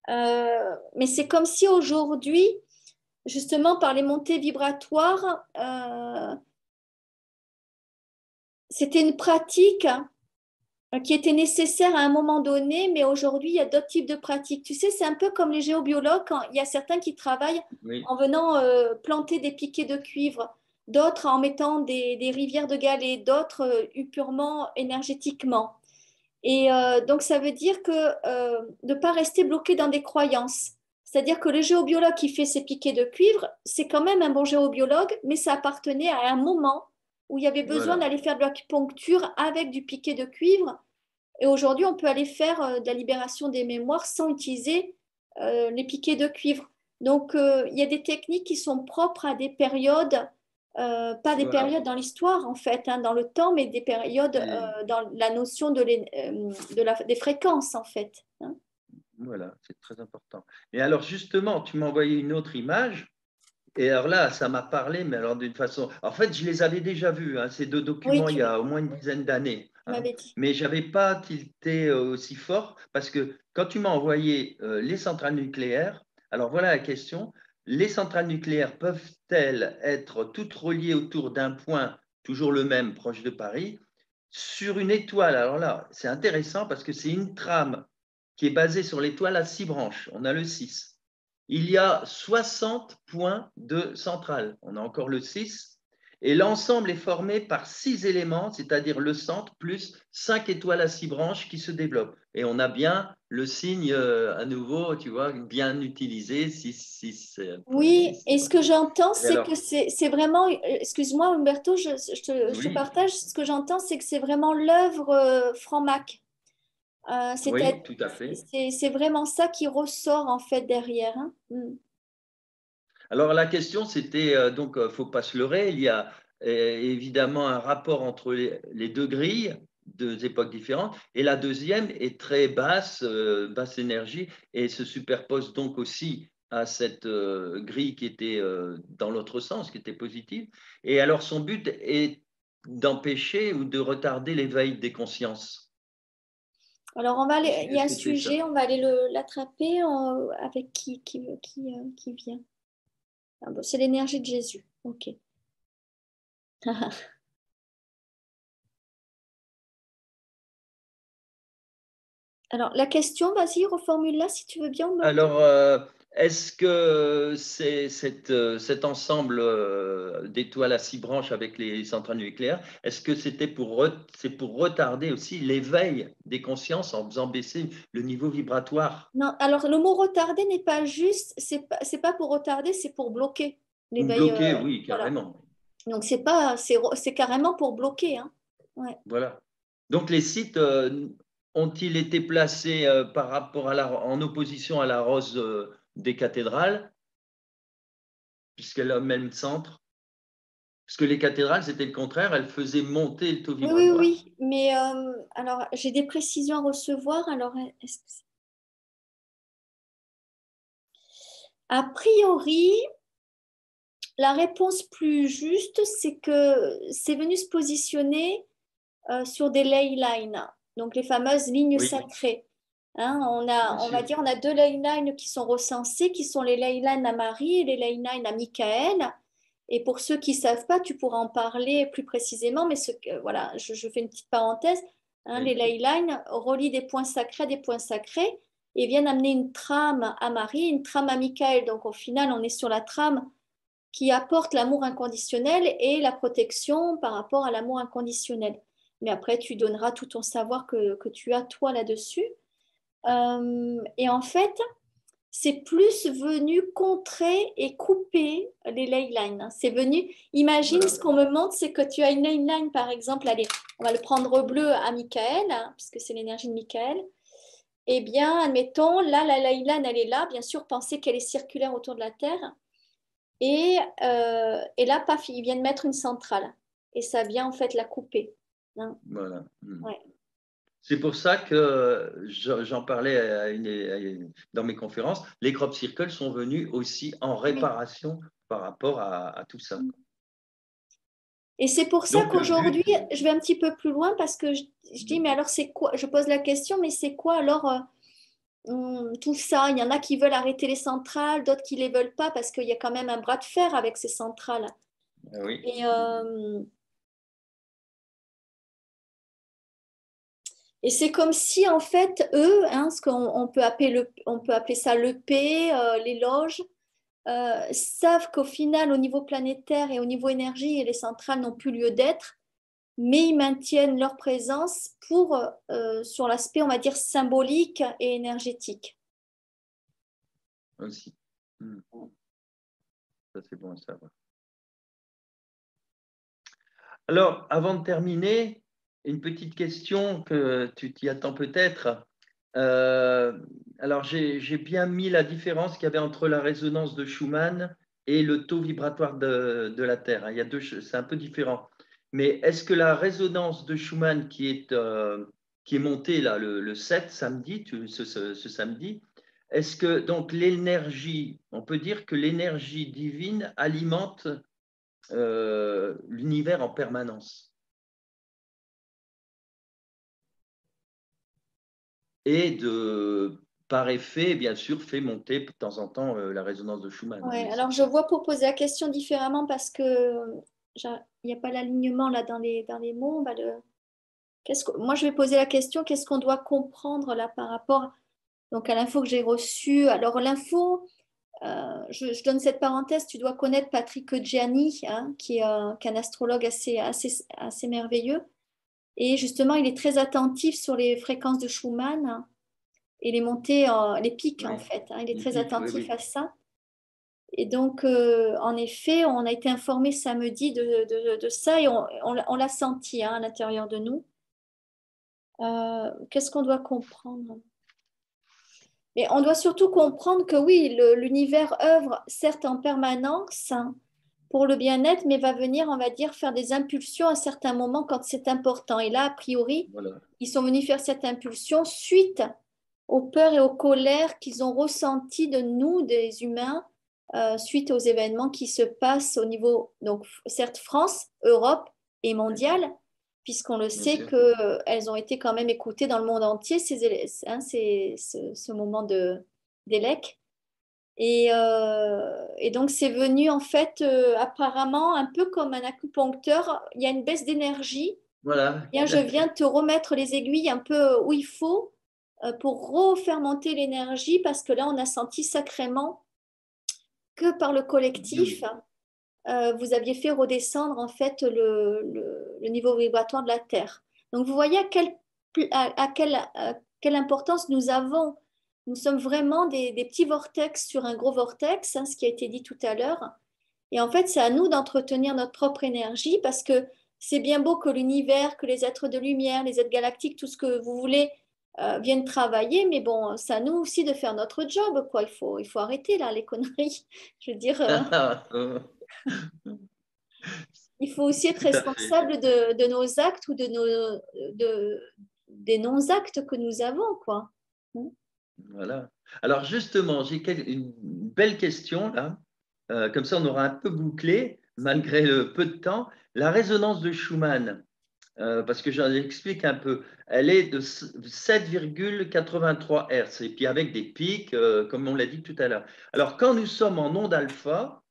Mais c'est comme si aujourd'hui, justement, par les montées vibratoires, c'était une pratique qui était nécessaire à un moment donné, mais aujourd'hui, il y a d'autres types de pratiques. Tu sais, c'est un peu comme les géobiologues, quand il y a certains qui travaillent Oui, en venant planter des piquets de cuivre, d'autres en mettant des rivières de galets, d'autres purement énergétiquement. Et donc, ça veut dire que de ne pas rester bloqué dans des croyances. C'est-à-dire que le géobiologue qui fait ses piquets de cuivre, c'est quand même un bon géobiologue, mais ça appartenait à un moment où il y avait besoin voilà. d'aller faire de l'acupuncture avec du piquet de cuivre. Et aujourd'hui, on peut aller faire de la libération des mémoires sans utiliser les piquets de cuivre. Donc, il y a des techniques qui sont propres à des périodes, pas des Voilà. périodes dans l'histoire en fait, hein, dans le temps, mais des périodes Et dans la notion des fréquences en fait, hein. voilà, c'est très important. Et alors, justement, tu m'as envoyé une autre image. Et alors là, ça m'a parlé, mais alors d'une façon. En fait, je les avais déjà vus, hein, ces deux Oui, documents, il y a au moins une dizaine d'années. tu Hein. m'avais dit. Mais je n'avais pas tilté aussi fort parce que quand tu m'as envoyé les centrales nucléaires, alors voilà la question. Les centrales nucléaires peuvent-elles être toutes reliées autour d'un point, toujours le même, proche de Paris, sur une étoile? Alors là, c'est intéressant parce que c'est une trame qui est basée sur l'étoile à 6 branches. On a le 6. Il y a 60 points de centrale. On a encore le 6. Et l'ensemble est formé par 6 éléments, c'est-à-dire le centre plus 5 étoiles à 6 branches qui se développent. Et on a bien le signe à nouveau, tu vois, bien utilisé, 6 points. Oui, Oui, et ce que j'entends, et c'est que alors, c'est vraiment, excuse-moi Humberto, je te oui, partage, ce que j'entends, c'est que c'est vraiment l'œuvre Franck. oui, tout à fait. C'est vraiment ça qui ressort en fait derrière, hein. Mm. Alors la question, c'était, donc, faut pas se leurrer, il y a évidemment un rapport entre les deux grilles, deux époques différentes, et la deuxième est très basse, basse énergie, et se superpose donc aussi à cette grille qui était dans l'autre sens, qui était positive. Et alors son but est d'empêcher ou de retarder l'éveil des consciences. Alors il y a Est-ce un que c'est ça? sujet, on va aller l'attraper avec qui vient. Ah bon, c'est l'énergie de Jésus. Ok. Alors la question, vas-y, reformule-la si tu veux bien, Humberto. Alors, est-ce que c'est cet ensemble d'étoiles à 6 branches avec les centrales nucléaires, est-ce que c'est pour retarder aussi l'éveil des consciences en faisant baisser le niveau vibratoire Non, alors le mot retarder n'est pas juste, c'est pas pour retarder, c'est pour bloquer ou l'éveil. bloquer? Oui, Voilà. carrément. Donc c'est carrément pour bloquer, hein. Ouais. Voilà. Donc, les sites ont-ils été placés par rapport en opposition à la rose des cathédrales, puisqu'elle a le même centre? Parce que les cathédrales, c'était le contraire, elles faisaient monter le taux Oui, oui, vibratoire. oui. Mais alors j'ai des précisions à recevoir. Alors est-ce que a priori, la réponse plus juste, c'est que c'est venu se positionner sur des ley lines, donc les fameuses lignes Oui, sacrées. Hein, bien on va sûr. dire, on a deux ley lines qui sont recensées, qui sont les ley lines à Marie et les ley lines à Michael. Et pour ceux qui ne savent pas, tu pourras en parler plus précisément, mais voilà, je fais une petite parenthèse. Hein, les Oui, ley lines relient des points sacrés à des points sacrés et viennent amener une trame à Marie, une trame à Michael. Donc au final, on est sur la trame qui apporte l'amour inconditionnel et la protection par rapport à l'amour inconditionnel. Mais après, tu donneras tout ton savoir que tu as toi là-dessus. Et en fait, c'est plus venu contrer et couper les ley lines. C'est venu, imagine voilà. ce qu'on me montre, c'est que tu as une ley line, par exemple, allez, on va le prendre bleu à Michael, hein, puisque c'est l'énergie de Michael. Eh bien, admettons, là, la ley line, elle est là. Bien sûr, pensez qu'elle est circulaire autour de la Terre. Et là, paf, ils viennent mettre une centrale. Et ça vient en fait la couper, hein. Voilà. Hmm. Ouais. C'est pour ça que j'en parlais dans mes conférences. Les crop circles sont venus aussi en Oui. réparation par rapport à tout ça. Et c'est pour ça Donc, le qu'aujourd'hui, but, je vais un petit peu plus loin parce que je dis, mais alors c'est quoi? Je pose la question, mais c'est quoi alors tout ça? Il y en a qui veulent arrêter les centrales, d'autres qui ne les veulent pas parce qu'il y a quand même un bras de fer avec ces centrales. oui, Et, et c'est comme si, en fait, eux, hein, ce qu'on on peut appeler ça l'EP, les loges, savent qu'au final, au niveau planétaire et au niveau énergie, les centrales n'ont plus lieu d'être, mais ils maintiennent leur présence sur l'aspect, on va dire, symbolique et énergétique. aussi. Ça, c'est bon à savoir. Alors, avant de terminer, une petite question que tu t'y attends peut-être. Alors, j'ai bien mis la différence qu'il y avait entre la résonance de Schumann et le taux vibratoire de la Terre. Il y a c'est un peu différent. Mais est-ce que la résonance de Schumann qui est montée là, le 7 samedi, ce samedi, est-ce que donc l'énergie, on peut dire que l'énergie divine alimente l'univers en permanence et par effet, bien sûr, fait monter de temps en temps la résonance de Schumann. Ouais, Oui, alors je vois pour poser la question différemment parce que il n'y a pas l'alignement là dans les mots. Moi, je vais poser la question, qu'est-ce qu'on doit comprendre là par rapport donc, à l'info que j'ai reçue? Alors, l'info, je donne cette parenthèse, tu dois connaître Patrick Gianni, hein, qui est un astrologue assez merveilleux. Et justement, il est très attentif sur les fréquences de Schumann, hein, et les montées, les pics en oui. fait, hein. Il est Les très pics, oui, attentif oui. à ça. Et donc, en effet, on a été informé samedi de ça et on l'a senti, hein, à l'intérieur de nous. Qu'est-ce qu'on doit comprendre? Mais on doit surtout comprendre que oui, l'univers œuvre certes en permanence, hein, pour le bien-être, mais va venir, on va dire, faire des impulsions à certains moments quand c'est important. Et là, a priori, Voilà. ils sont venus faire cette impulsion suite aux peurs et aux colères qu'ils ont ressenties de nous, des humains, suite aux événements qui se passent au niveau, donc certes France, Europe et mondial, puisqu'on le Bien sait sûr. qu'elles ont été quand même écoutées dans le monde entier, ce moment d'Élec. Et donc, c'est venu en fait, apparemment, un peu comme un acupuncteur. Il y a une baisse d'énergie. Voilà. Bien, je viens te remettre les aiguilles un peu où il faut pour refaire monter l'énergie parce que là, on a senti sacrément que par le collectif, vous aviez fait redescendre en fait le niveau vibratoire de la Terre. Donc, vous voyez à quelle importance nous avons. Nous sommes vraiment des petits vortex sur un gros vortex, hein, ce qui a été dit tout à l'heure. Et en fait, c'est à nous d'entretenir notre propre énergie parce que c'est bien beau que l'univers, que les êtres de lumière, les êtres galactiques, tout ce que vous voulez, viennent travailler, mais bon, c'est à nous aussi de faire notre job, quoi. Il faut arrêter là les conneries. Je veux dire, il faut aussi être Tout à fait. responsable de nos actes ou de, des non-actes que nous avons, quoi. Voilà. Alors justement, j'ai une belle question là. Comme ça, on aura un peu bouclé, malgré le peu de temps. La résonance de Schumann, parce que j'en explique un peu, elle est de 7,83 Hz, et puis avec des pics, comme on l'a dit tout à l'heure. Alors, quand nous sommes en onde alpha,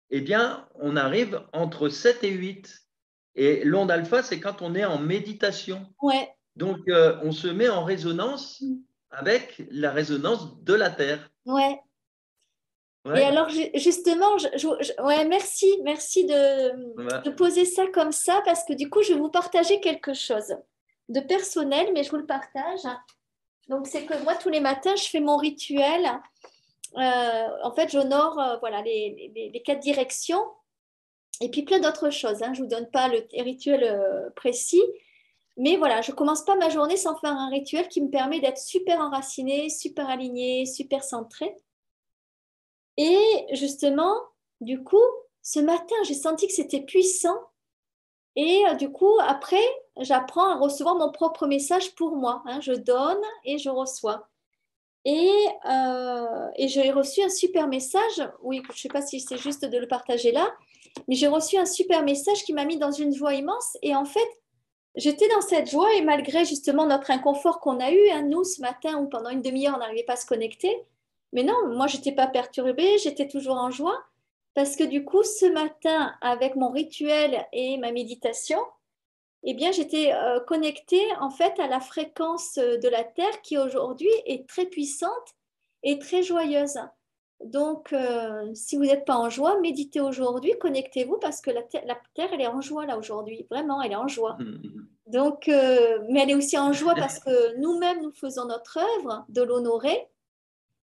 eh bien, on arrive entre 7 et 8. Et l'onde alpha, c'est quand on est en méditation. Ouais. Donc, on se met en résonance avec la résonance de la Terre. Ouais. Et Ouais. alors, justement, ouais, merci de Voilà. poser ça comme ça, parce que du coup, je vais vous partager quelque chose de personnel, mais je vous le partage. Donc, c'est que moi, tous les matins, je fais mon rituel. En fait, j'honore voilà, les quatre directions et puis plein d'autres choses, hein. Je ne vous donne pas le rituel précis, mais voilà, je ne commence pas ma journée sans faire un rituel qui me permet d'être super enracinée, super alignée, super centrée. Et justement, du coup, ce matin, j'ai senti que c'était puissant Et du coup, après, j'apprends à recevoir mon propre message pour moi, hein. Je donne et je reçois. Et j'ai reçu un super message. Oui, je ne sais pas si c'est juste de le partager là, mais j'ai reçu un super message qui m'a mis dans une joie immense. Et en fait, j'étais dans cette joie et malgré justement notre inconfort qu'on a eu, hein, nous, ce matin, où pendant une demi-heure, on n'arrivait pas à se connecter. Mais non, moi, je n'étais pas perturbée, j'étais toujours en joie. Parce que du coup, ce matin, avec mon rituel et ma méditation, eh bien, j'étais connectée en fait à la fréquence de la Terre qui aujourd'hui est très puissante et très joyeuse. Donc, si vous n'êtes pas en joie, méditez aujourd'hui, connectez-vous parce que la Terre, elle est en joie là aujourd'hui. Vraiment, elle est en joie. Donc, mais elle est aussi en joie parce que nous-mêmes, nous faisons notre œuvre de l'honorer.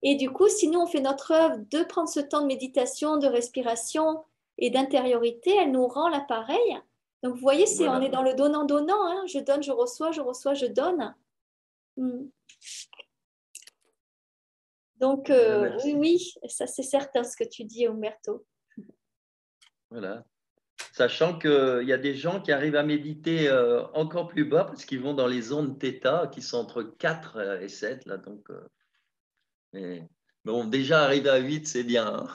Et du coup, si nous, on fait notre œuvre de prendre ce temps de méditation, de respiration et d'intériorité, elle nous rend l'appareil. Donc, vous voyez, on est Voilà. dans le donnant-donnant, hein. Je donne, je reçois, je donne. Mm. Donc, oui, Merci. oui, ça c'est certain ce que tu dis, Umberto. Voilà. Sachant qu'il y a des gens qui arrivent à méditer encore plus bas parce qu'ils vont dans les zones θ qui sont entre 4 et 7. Là, donc, bon, déjà arriver à 8, c'est bien,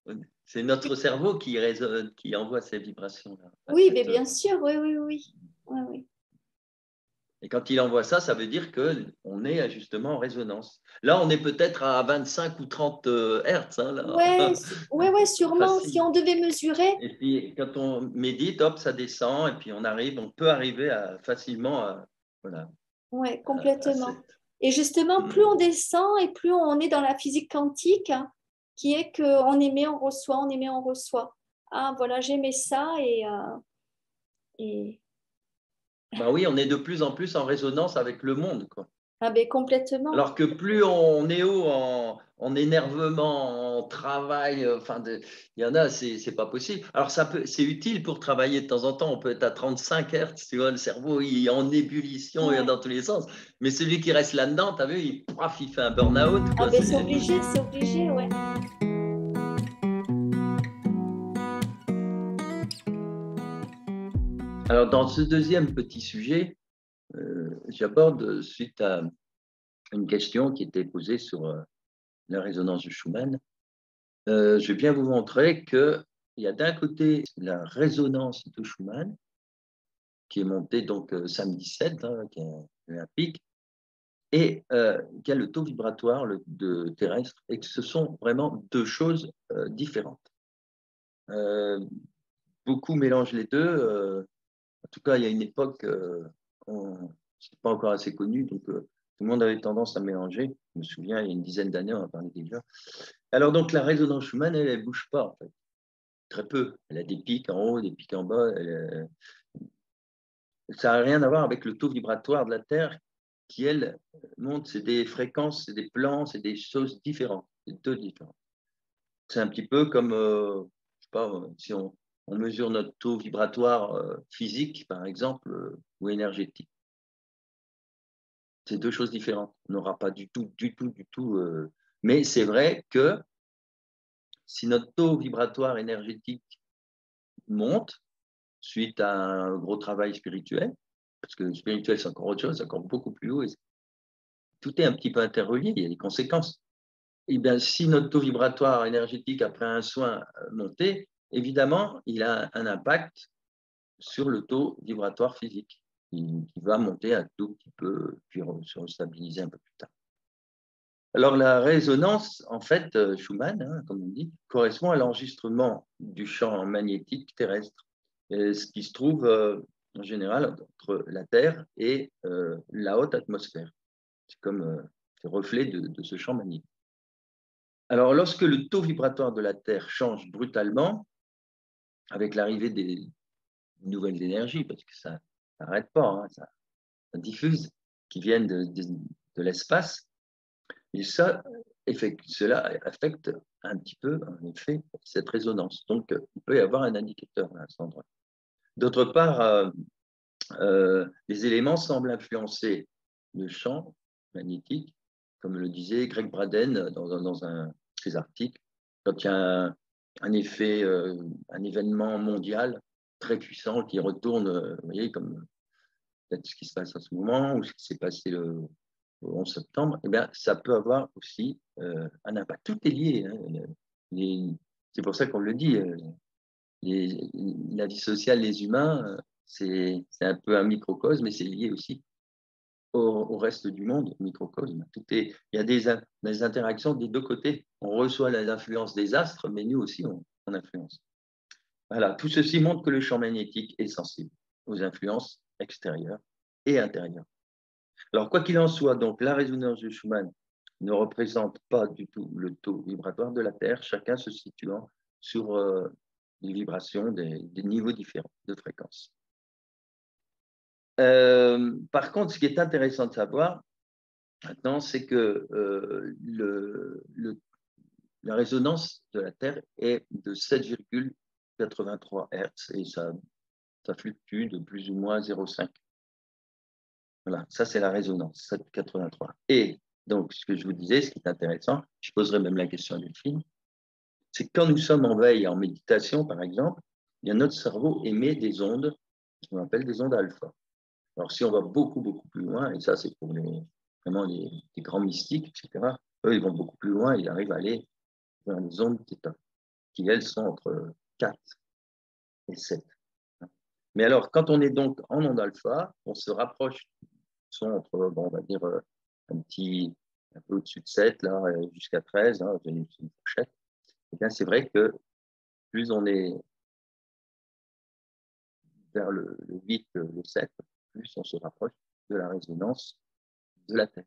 hein. C'est notre cerveau qui résonne, qui envoie ces vibrations-là. Oui, mais bien sûr, oui, oui, oui. Oui, oui. Et quand il envoie ça, ça veut dire qu'on est justement en résonance. Là, on est peut-être à 25 ou 30 Hertz. Hein, là. Ouais, ouais, ouais, sûrement. Si Facile. on devait mesurer, Et puis, quand on médite, hop, ça descend. Et puis, on peut arriver facilement voilà, ouais, à complètement. 7. Et justement, plus on descend et plus on est dans la physique quantique, hein, qui est qu'on émet, on reçoit, on émet, on reçoit. Ah, voilà, j'aimais ça et... Ben oui, on est de plus en plus en résonance avec le monde, quoi. Ah ben complètement. Alors que plus on est haut en énervement, en travail, il y en a, c'est pas possible. Alors c'est utile pour travailler de temps en temps. On peut être à 35 Hertz, tu vois, le cerveau il est en ébullition, il est Ouais. dans tous les sens. Mais celui qui reste là-dedans, tu as vu, il fait un burn-out, Ah quoi. ben c'est obligé, ouais. Alors dans ce deuxième petit sujet, j'aborde suite à une question qui était posée sur la résonance de Schumann. Je vais bien vous montrer qu'il y a d'un côté la résonance de Schumann, qui est montée donc samedi 7, hein, qui est un pic, et qui a le taux vibratoire de terrestre, et que ce sont vraiment deux choses différentes. Beaucoup mélangent les deux. En tout cas, il y a une époque, ce n'était pas encore assez connu, donc tout le monde avait tendance à mélanger. Je me souviens, il y a une dizaine d'années, on en parlait déjà. Alors donc, la résonance Schumann, elle ne bouge pas, en fait. Très peu. Elle a des pics en haut, des pics en bas. Ça n'a rien à voir avec le taux vibratoire de la Terre qui, elle, monte. C'est des fréquences, c'est des plans, c'est des choses différentes. C'est deux différentes. C'est un petit peu comme, je sais pas, si on mesure notre taux vibratoire physique, par exemple, ou énergétique. C'est deux choses différentes. On n'aura pas du tout, du tout, du tout. Mais c'est vrai que si notre taux vibratoire énergétique monte, suite à un gros travail spirituel, parce que le spirituel, c'est encore autre chose, c'est encore beaucoup plus haut, et tout est un petit peu interrelié, il y a des conséquences. Et bien, si notre taux vibratoire énergétique, après un soin monté, évidemment, il a un impact sur le taux vibratoire physique, qui va monter un tout petit peu, puis se stabiliser un peu plus tard. Alors, la résonance, en fait, Schumann, hein, comme on dit, correspond à l'enregistrement du champ magnétique terrestre, ce qui se trouve en général entre la Terre et la haute atmosphère. C'est comme le reflet de ce champ magnétique. Alors, lorsque le taux vibratoire de la Terre change brutalement, avec l'arrivée des nouvelles énergies, parce que ça n'arrête pas, hein, ça diffuse, qui viennent de l'espace, et cela affecte un petit peu, en effet, cette résonance. Donc, il peut y avoir un indicateur à cet endroit. D'autre part, les éléments semblent influencer le champ magnétique, comme le disait Greg Braden dans un de ses articles. Quand il y a un effet, un événement mondial, très puissants qui retournent, vous voyez, comme peut-être ce qui se passe en ce moment ou ce qui s'est passé le 11 septembre, eh bien, ça peut avoir aussi un impact. Tout est lié. Hein. C'est pour ça qu'on le dit. La vie sociale, les humains, c'est un peu un microcosme, mais c'est lié aussi au reste du monde, microcosme. Il y a des interactions des deux côtés. On reçoit l'influence des astres, mais nous aussi, on influence. Voilà, tout ceci montre que le champ magnétique est sensible aux influences extérieures et intérieures. Alors, quoi qu'il en soit, donc, la résonance de Schumann ne représente pas du tout le taux vibratoire de la Terre, chacun se situant sur des vibrations, des niveaux différents de fréquence. Par contre, ce qui est intéressant de savoir maintenant, c'est que la résonance de la Terre est de 7,83 Hertz et ça fluctue de plus ou moins 0,5. Voilà, ça c'est la résonance, 7,83. Et donc, ce que je vous disais, ce qui est intéressant, je poserai même la question à Delphine, c'est que quand nous sommes en veille, en méditation par exemple, bien, notre cerveau émet des ondes, ce qu'on appelle des ondes alpha. Alors, si on va beaucoup, beaucoup plus loin, et ça, c'est pour vraiment les grands mystiques, etc., eux, ils vont beaucoup plus loin, ils arrivent à aller vers les ondes θ, qui, elles, sont entre 4 et 7. Mais alors, quand on est donc en onde alpha, on se rapproche, sont entre, bon, on va dire, un peu au-dessus de 7, là, jusqu'à 13, hein, c'est une fourchette. Et bien, c'est vrai que plus on est vers le 8, le 7, plus on se rapproche de la résonance de la Terre.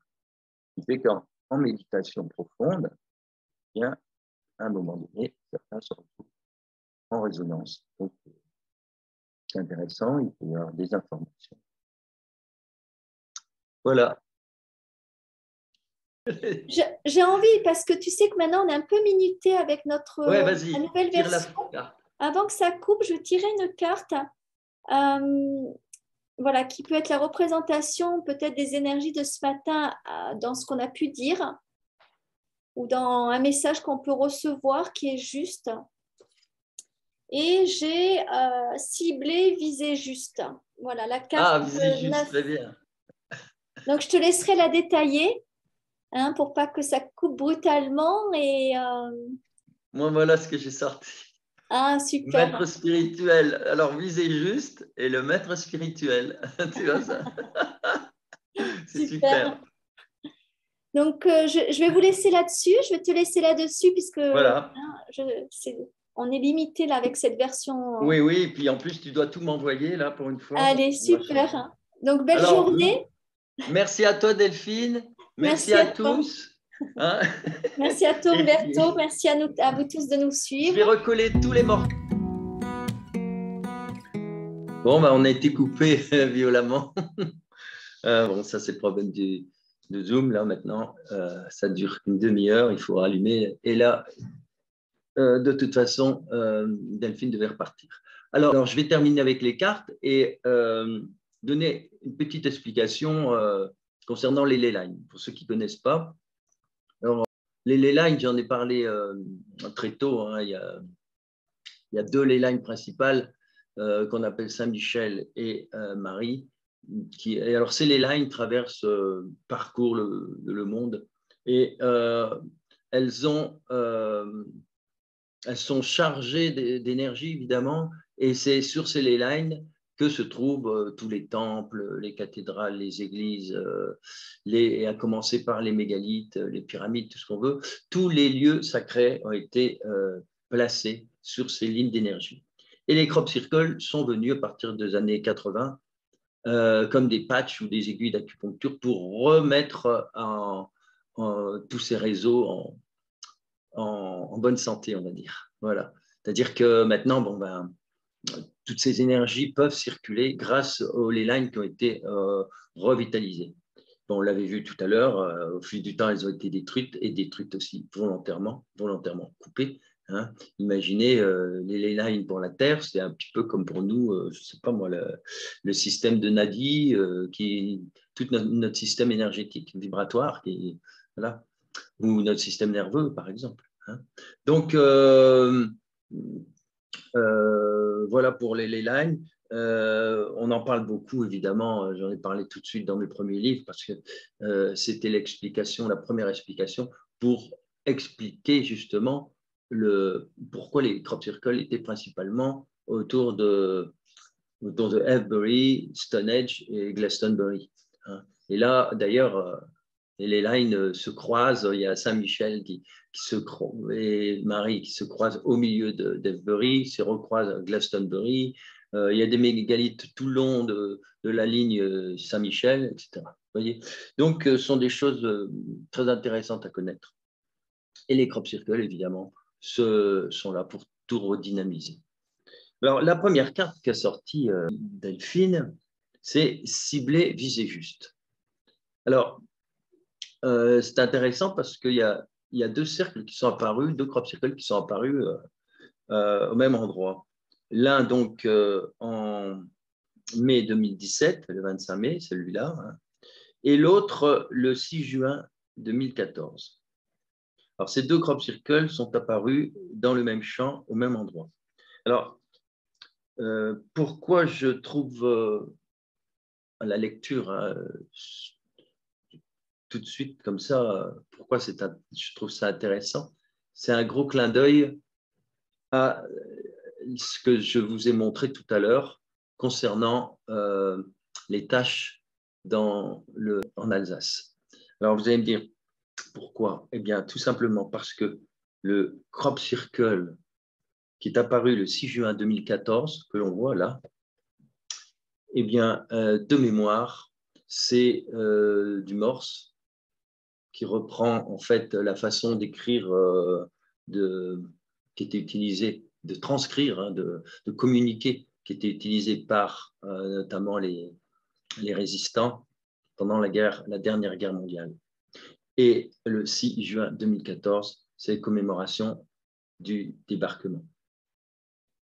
Ce qui fait qu'en méditation profonde, eh bien, à un moment donné, certains se retrouvent en résonance. Donc, c'est intéressant, il peut y avoir des informations. Voilà. J'ai envie, parce que tu sais que maintenant on est un peu minuté avec notre Ouais, la vas-y, nouvelle tire version. la carte. Avant que ça coupe, je tirais une carte voilà, qui peut être la représentation peut-être des énergies de ce matin dans ce qu'on a pu dire ou dans un message qu'on peut recevoir qui est juste. Et j'ai ciblé, visé juste. Voilà, la carte Ah, visez juste, 9. très bien. Donc, je te laisserai la détailler hein, pour pas que ça coupe brutalement. Et, Moi, voilà ce que j'ai sorti. ah, super. Maître spirituel. Alors, visez juste et le maître spirituel. Tu vois ça? C'est super. Super. Donc, je vais vous laisser là-dessus. Je vais te laisser là-dessus puisque Voilà. hein, on est limité là avec cette version. Oui, oui. Et puis en plus, tu dois tout m'envoyer là pour une fois. Allez, Machin. super. Donc, belle Alors, journée. merci à toi, Delphine. Merci Merci à à toi. tous. Hein. Merci à toi, Et Umberto. puis, Merci à vous tous de nous je vais suivre. recoller tous les morceaux. Bon, bah, on a été coupé violemment. Bon, ça, c'est le problème de Zoom. Là, maintenant, ça dure une demi-heure. Il faut rallumer. Et là, de toute façon, Delphine devait repartir. Alors, je vais terminer avec les cartes et donner une petite explication concernant les ley lines. Pour ceux qui ne connaissent pas, alors, les ley lines, j'en ai parlé très tôt. Hein, il y a deux ley lines principales qu'on appelle Saint-Michel et Marie. Et alors, ces ley lines traversent, parcourent le monde et elles sont chargées d'énergie, évidemment, et c'est sur ces ley lines que se trouvent tous les temples, les cathédrales, les églises, et à commencer par les mégalithes, les pyramides, tout ce qu'on veut. Tous les lieux sacrés ont été placés sur ces lignes d'énergie. Et les crop circles sont venus à partir des années 80 comme des patchs ou des aiguilles d'acupuncture pour remettre tous ces réseaux en bonne santé, on va dire. Voilà. C'est-à-dire que maintenant, bon, ben, toutes ces énergies peuvent circuler grâce aux ley lines qui ont été revitalisées. Bon, on l'avait vu tout à l'heure, au fil du temps, elles ont été détruites et détruites aussi volontairement coupées. Hein. Imaginez les ley lines pour la Terre, c'est un petit peu comme pour nous, je ne sais pas moi, le système de Nadi, tout notre système énergétique, vibratoire, voilà, ou notre système nerveux, par exemple. Hein. Donc, Voilà pour les ley lines. On en parle beaucoup, évidemment. J'en ai parlé tout de suite dans mes premiers livres parce que c'était l'explication, la première explication pour expliquer justement pourquoi les crop circles étaient principalement autour de Avebury, Stonehenge et Glastonbury. Et là, d'ailleurs, les lines se croisent. Il y a Saint-Michel et Marie qui se croisent au milieu d'Avebury, se recroisent à Glastonbury. Il y a des mégalithes tout le long de la ligne Saint-Michel, etc. Vous voyez. Donc, ce sont des choses très intéressantes à connaître. Et les crop circles, évidemment, sont là pour tout redynamiser. Alors, la première carte qu'a sortie Delphine, c'est cibler, viser juste. Alors, c'est intéressant parce qu'il y a deux cercles qui sont apparus, deux crop circles qui sont apparus au même endroit. L'un, donc, en mai 2017, le 25 mai, celui-là, hein, et l'autre, le 6 juin 2014. Alors, ces deux crop circles sont apparus dans le même champ, au même endroit. Alors, pourquoi je trouve la lecture tout de suite comme ça, pourquoi je trouve ça intéressant? C'est un gros clin d'œil à ce que je vous ai montré tout à l'heure concernant les tâches en Alsace. Alors, vous allez me dire, pourquoi? Eh bien, tout simplement parce que le crop circle qui est apparu le 6 juin 2014, que l'on voit là, eh bien, de mémoire, c'est du morse qui reprend en fait la façon d'écrire qui était utilisée, de transcrire, hein, de communiquer, qui était utilisée par notamment les résistants pendant la dernière guerre mondiale. Et le 6 juin 2014, c'est la commémoration du débarquement.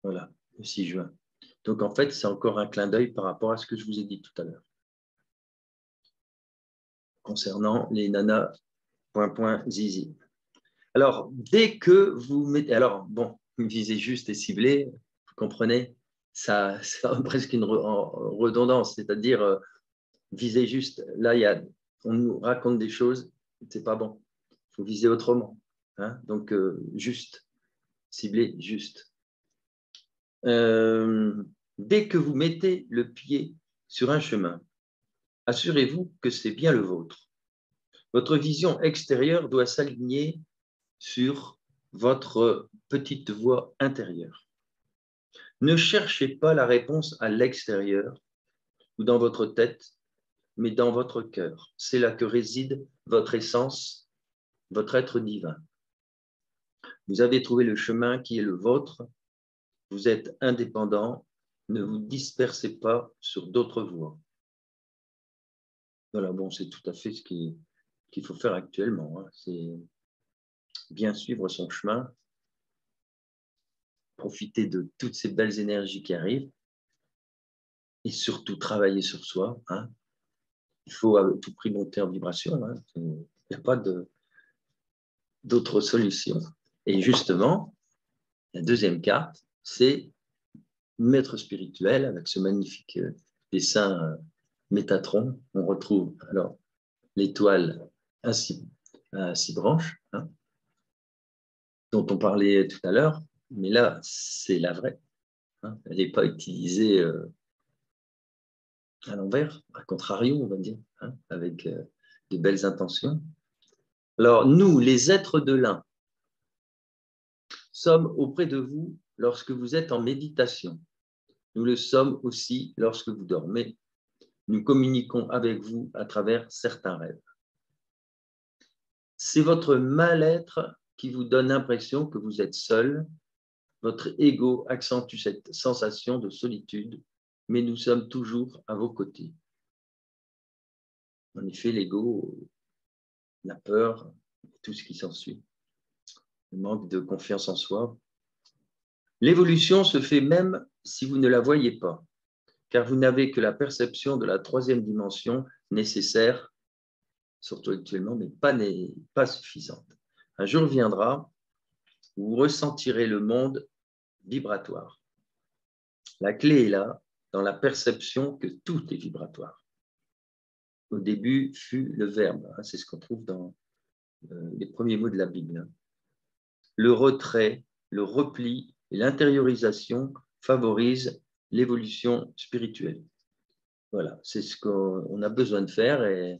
Voilà, le 6 juin. Donc, en fait, c'est encore un clin d'œil par rapport à ce que je vous ai dit tout à l'heure. Concernant les nanas zizi. Alors, dès que vous mettez... Alors, bon, viser juste et ciblé, vous comprenez, ça a presque une redondance, c'est-à-dire viser juste. Là, on nous raconte des choses, c'est pas bon. Il faut viser autrement. Hein? Donc, juste, ciblé, juste. Dès que vous mettez le pied sur un chemin, assurez-vous que c'est bien le vôtre. Votre vision extérieure doit s'aligner sur votre petite voix intérieure. Ne cherchez pas la réponse à l'extérieur ou dans votre tête, mais dans votre cœur. C'est là que réside votre essence, votre être divin. Vous avez trouvé le chemin qui est le vôtre. Vous êtes indépendant. Ne vous dispersez pas sur d'autres voies. Voilà, bon, c'est tout à fait ce qu'il faut faire actuellement. Hein. C'est bien suivre son chemin, profiter de toutes ces belles énergies qui arrivent et surtout travailler sur soi. Hein. Il faut à tout prix monter en vibration. Hein. Il n'y a pas d'autre solution. Et justement, la deuxième carte, c'est maître spirituel avec ce magnifique dessin Métatron. On retrouve alors l'étoile à six branches, hein, dont on parlait tout à l'heure, mais là, c'est la vraie. Hein. Elle n'est pas utilisée à l'envers, à contrario, on va dire, hein, avec de belles intentions. Alors, nous, les êtres de l'un, sommes auprès de vous lorsque vous êtes en méditation. Nous le sommes aussi lorsque vous dormez. Nous communiquons avec vous à travers certains rêves. C'est votre mal-être qui vous donne l'impression que vous êtes seul. Votre ego accentue cette sensation de solitude, mais nous sommes toujours à vos côtés. En effet, l'ego, la peur, tout ce qui s'ensuit, le manque de confiance en soi. L'évolution se fait même si vous ne la voyez pas, car vous n'avez que la perception de la troisième dimension nécessaire, surtout actuellement, mais pas suffisante. Un jour viendra où vous ressentirez le monde vibratoire. La clé est là, dans la perception que tout est vibratoire. Au début fut le Verbe, hein, c'est ce qu'on trouve dans les premiers mots de la Bible. Hein. Le retrait, le repli et l'intériorisation favorisent l'évolution spirituelle. Voilà, c'est ce qu'on a besoin de faire et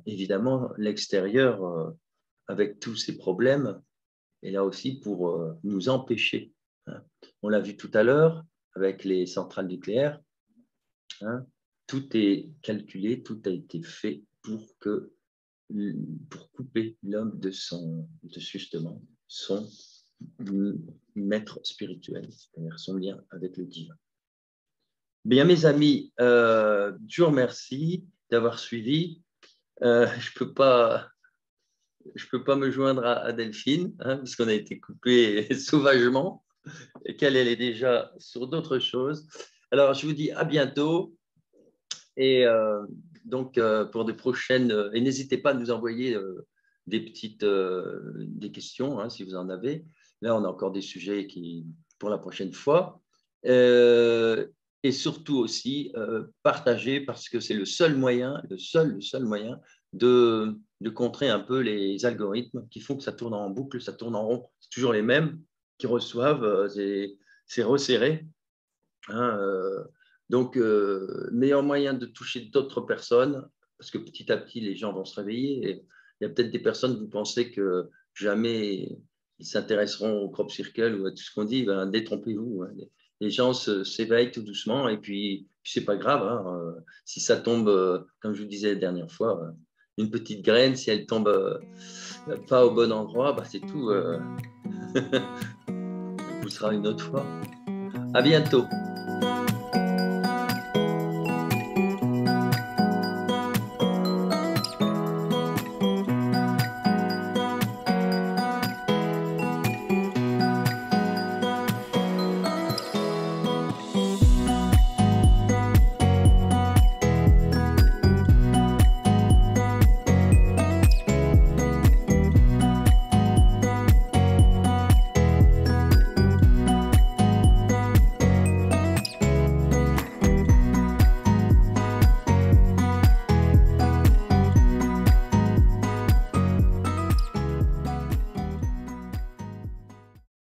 évidemment, l'extérieur, avec tous ces problèmes, est là aussi pour nous empêcher. Hein. On l'a vu tout à l'heure avec les centrales nucléaires. Hein. Tout est calculé, tout a été fait pour couper l'homme de justement son maître spirituel, c'est-à-dire son lien avec le divin. Bien, mes amis, je vous remercie d'avoir suivi. Je peux pas me joindre à Delphine, hein, parce qu'on a été coupé sauvagement et qu'elle est déjà sur d'autres choses. Alors, je vous dis à bientôt. Et donc, pour des prochaines... et n'hésitez pas à nous envoyer des questions, hein, si vous en avez. Là, on a encore des sujets pour la prochaine fois. Et surtout aussi, partager, parce que c'est le seul moyen, le seul moyen de contrer un peu les algorithmes qui font que ça tourne en boucle, ça tourne en rond. C'est toujours les mêmes qui reçoivent, c'est resserré. Hein, donc, meilleur moyen de toucher d'autres personnes, parce que petit à petit, les gens vont se réveiller. Et il y a peut-être des personnes, vous pensez que jamais ils s'intéresseront au crop circle ou à tout ce qu'on dit, ben, détrompez-vous. Hein. Les gens s'éveillent tout doucement et puis c'est pas grave. Hein, si ça tombe, comme je vous disais la dernière fois, une petite graine, si elle tombe pas au bon endroit, bah, c'est tout. On poussera une autre fois. À bientôt.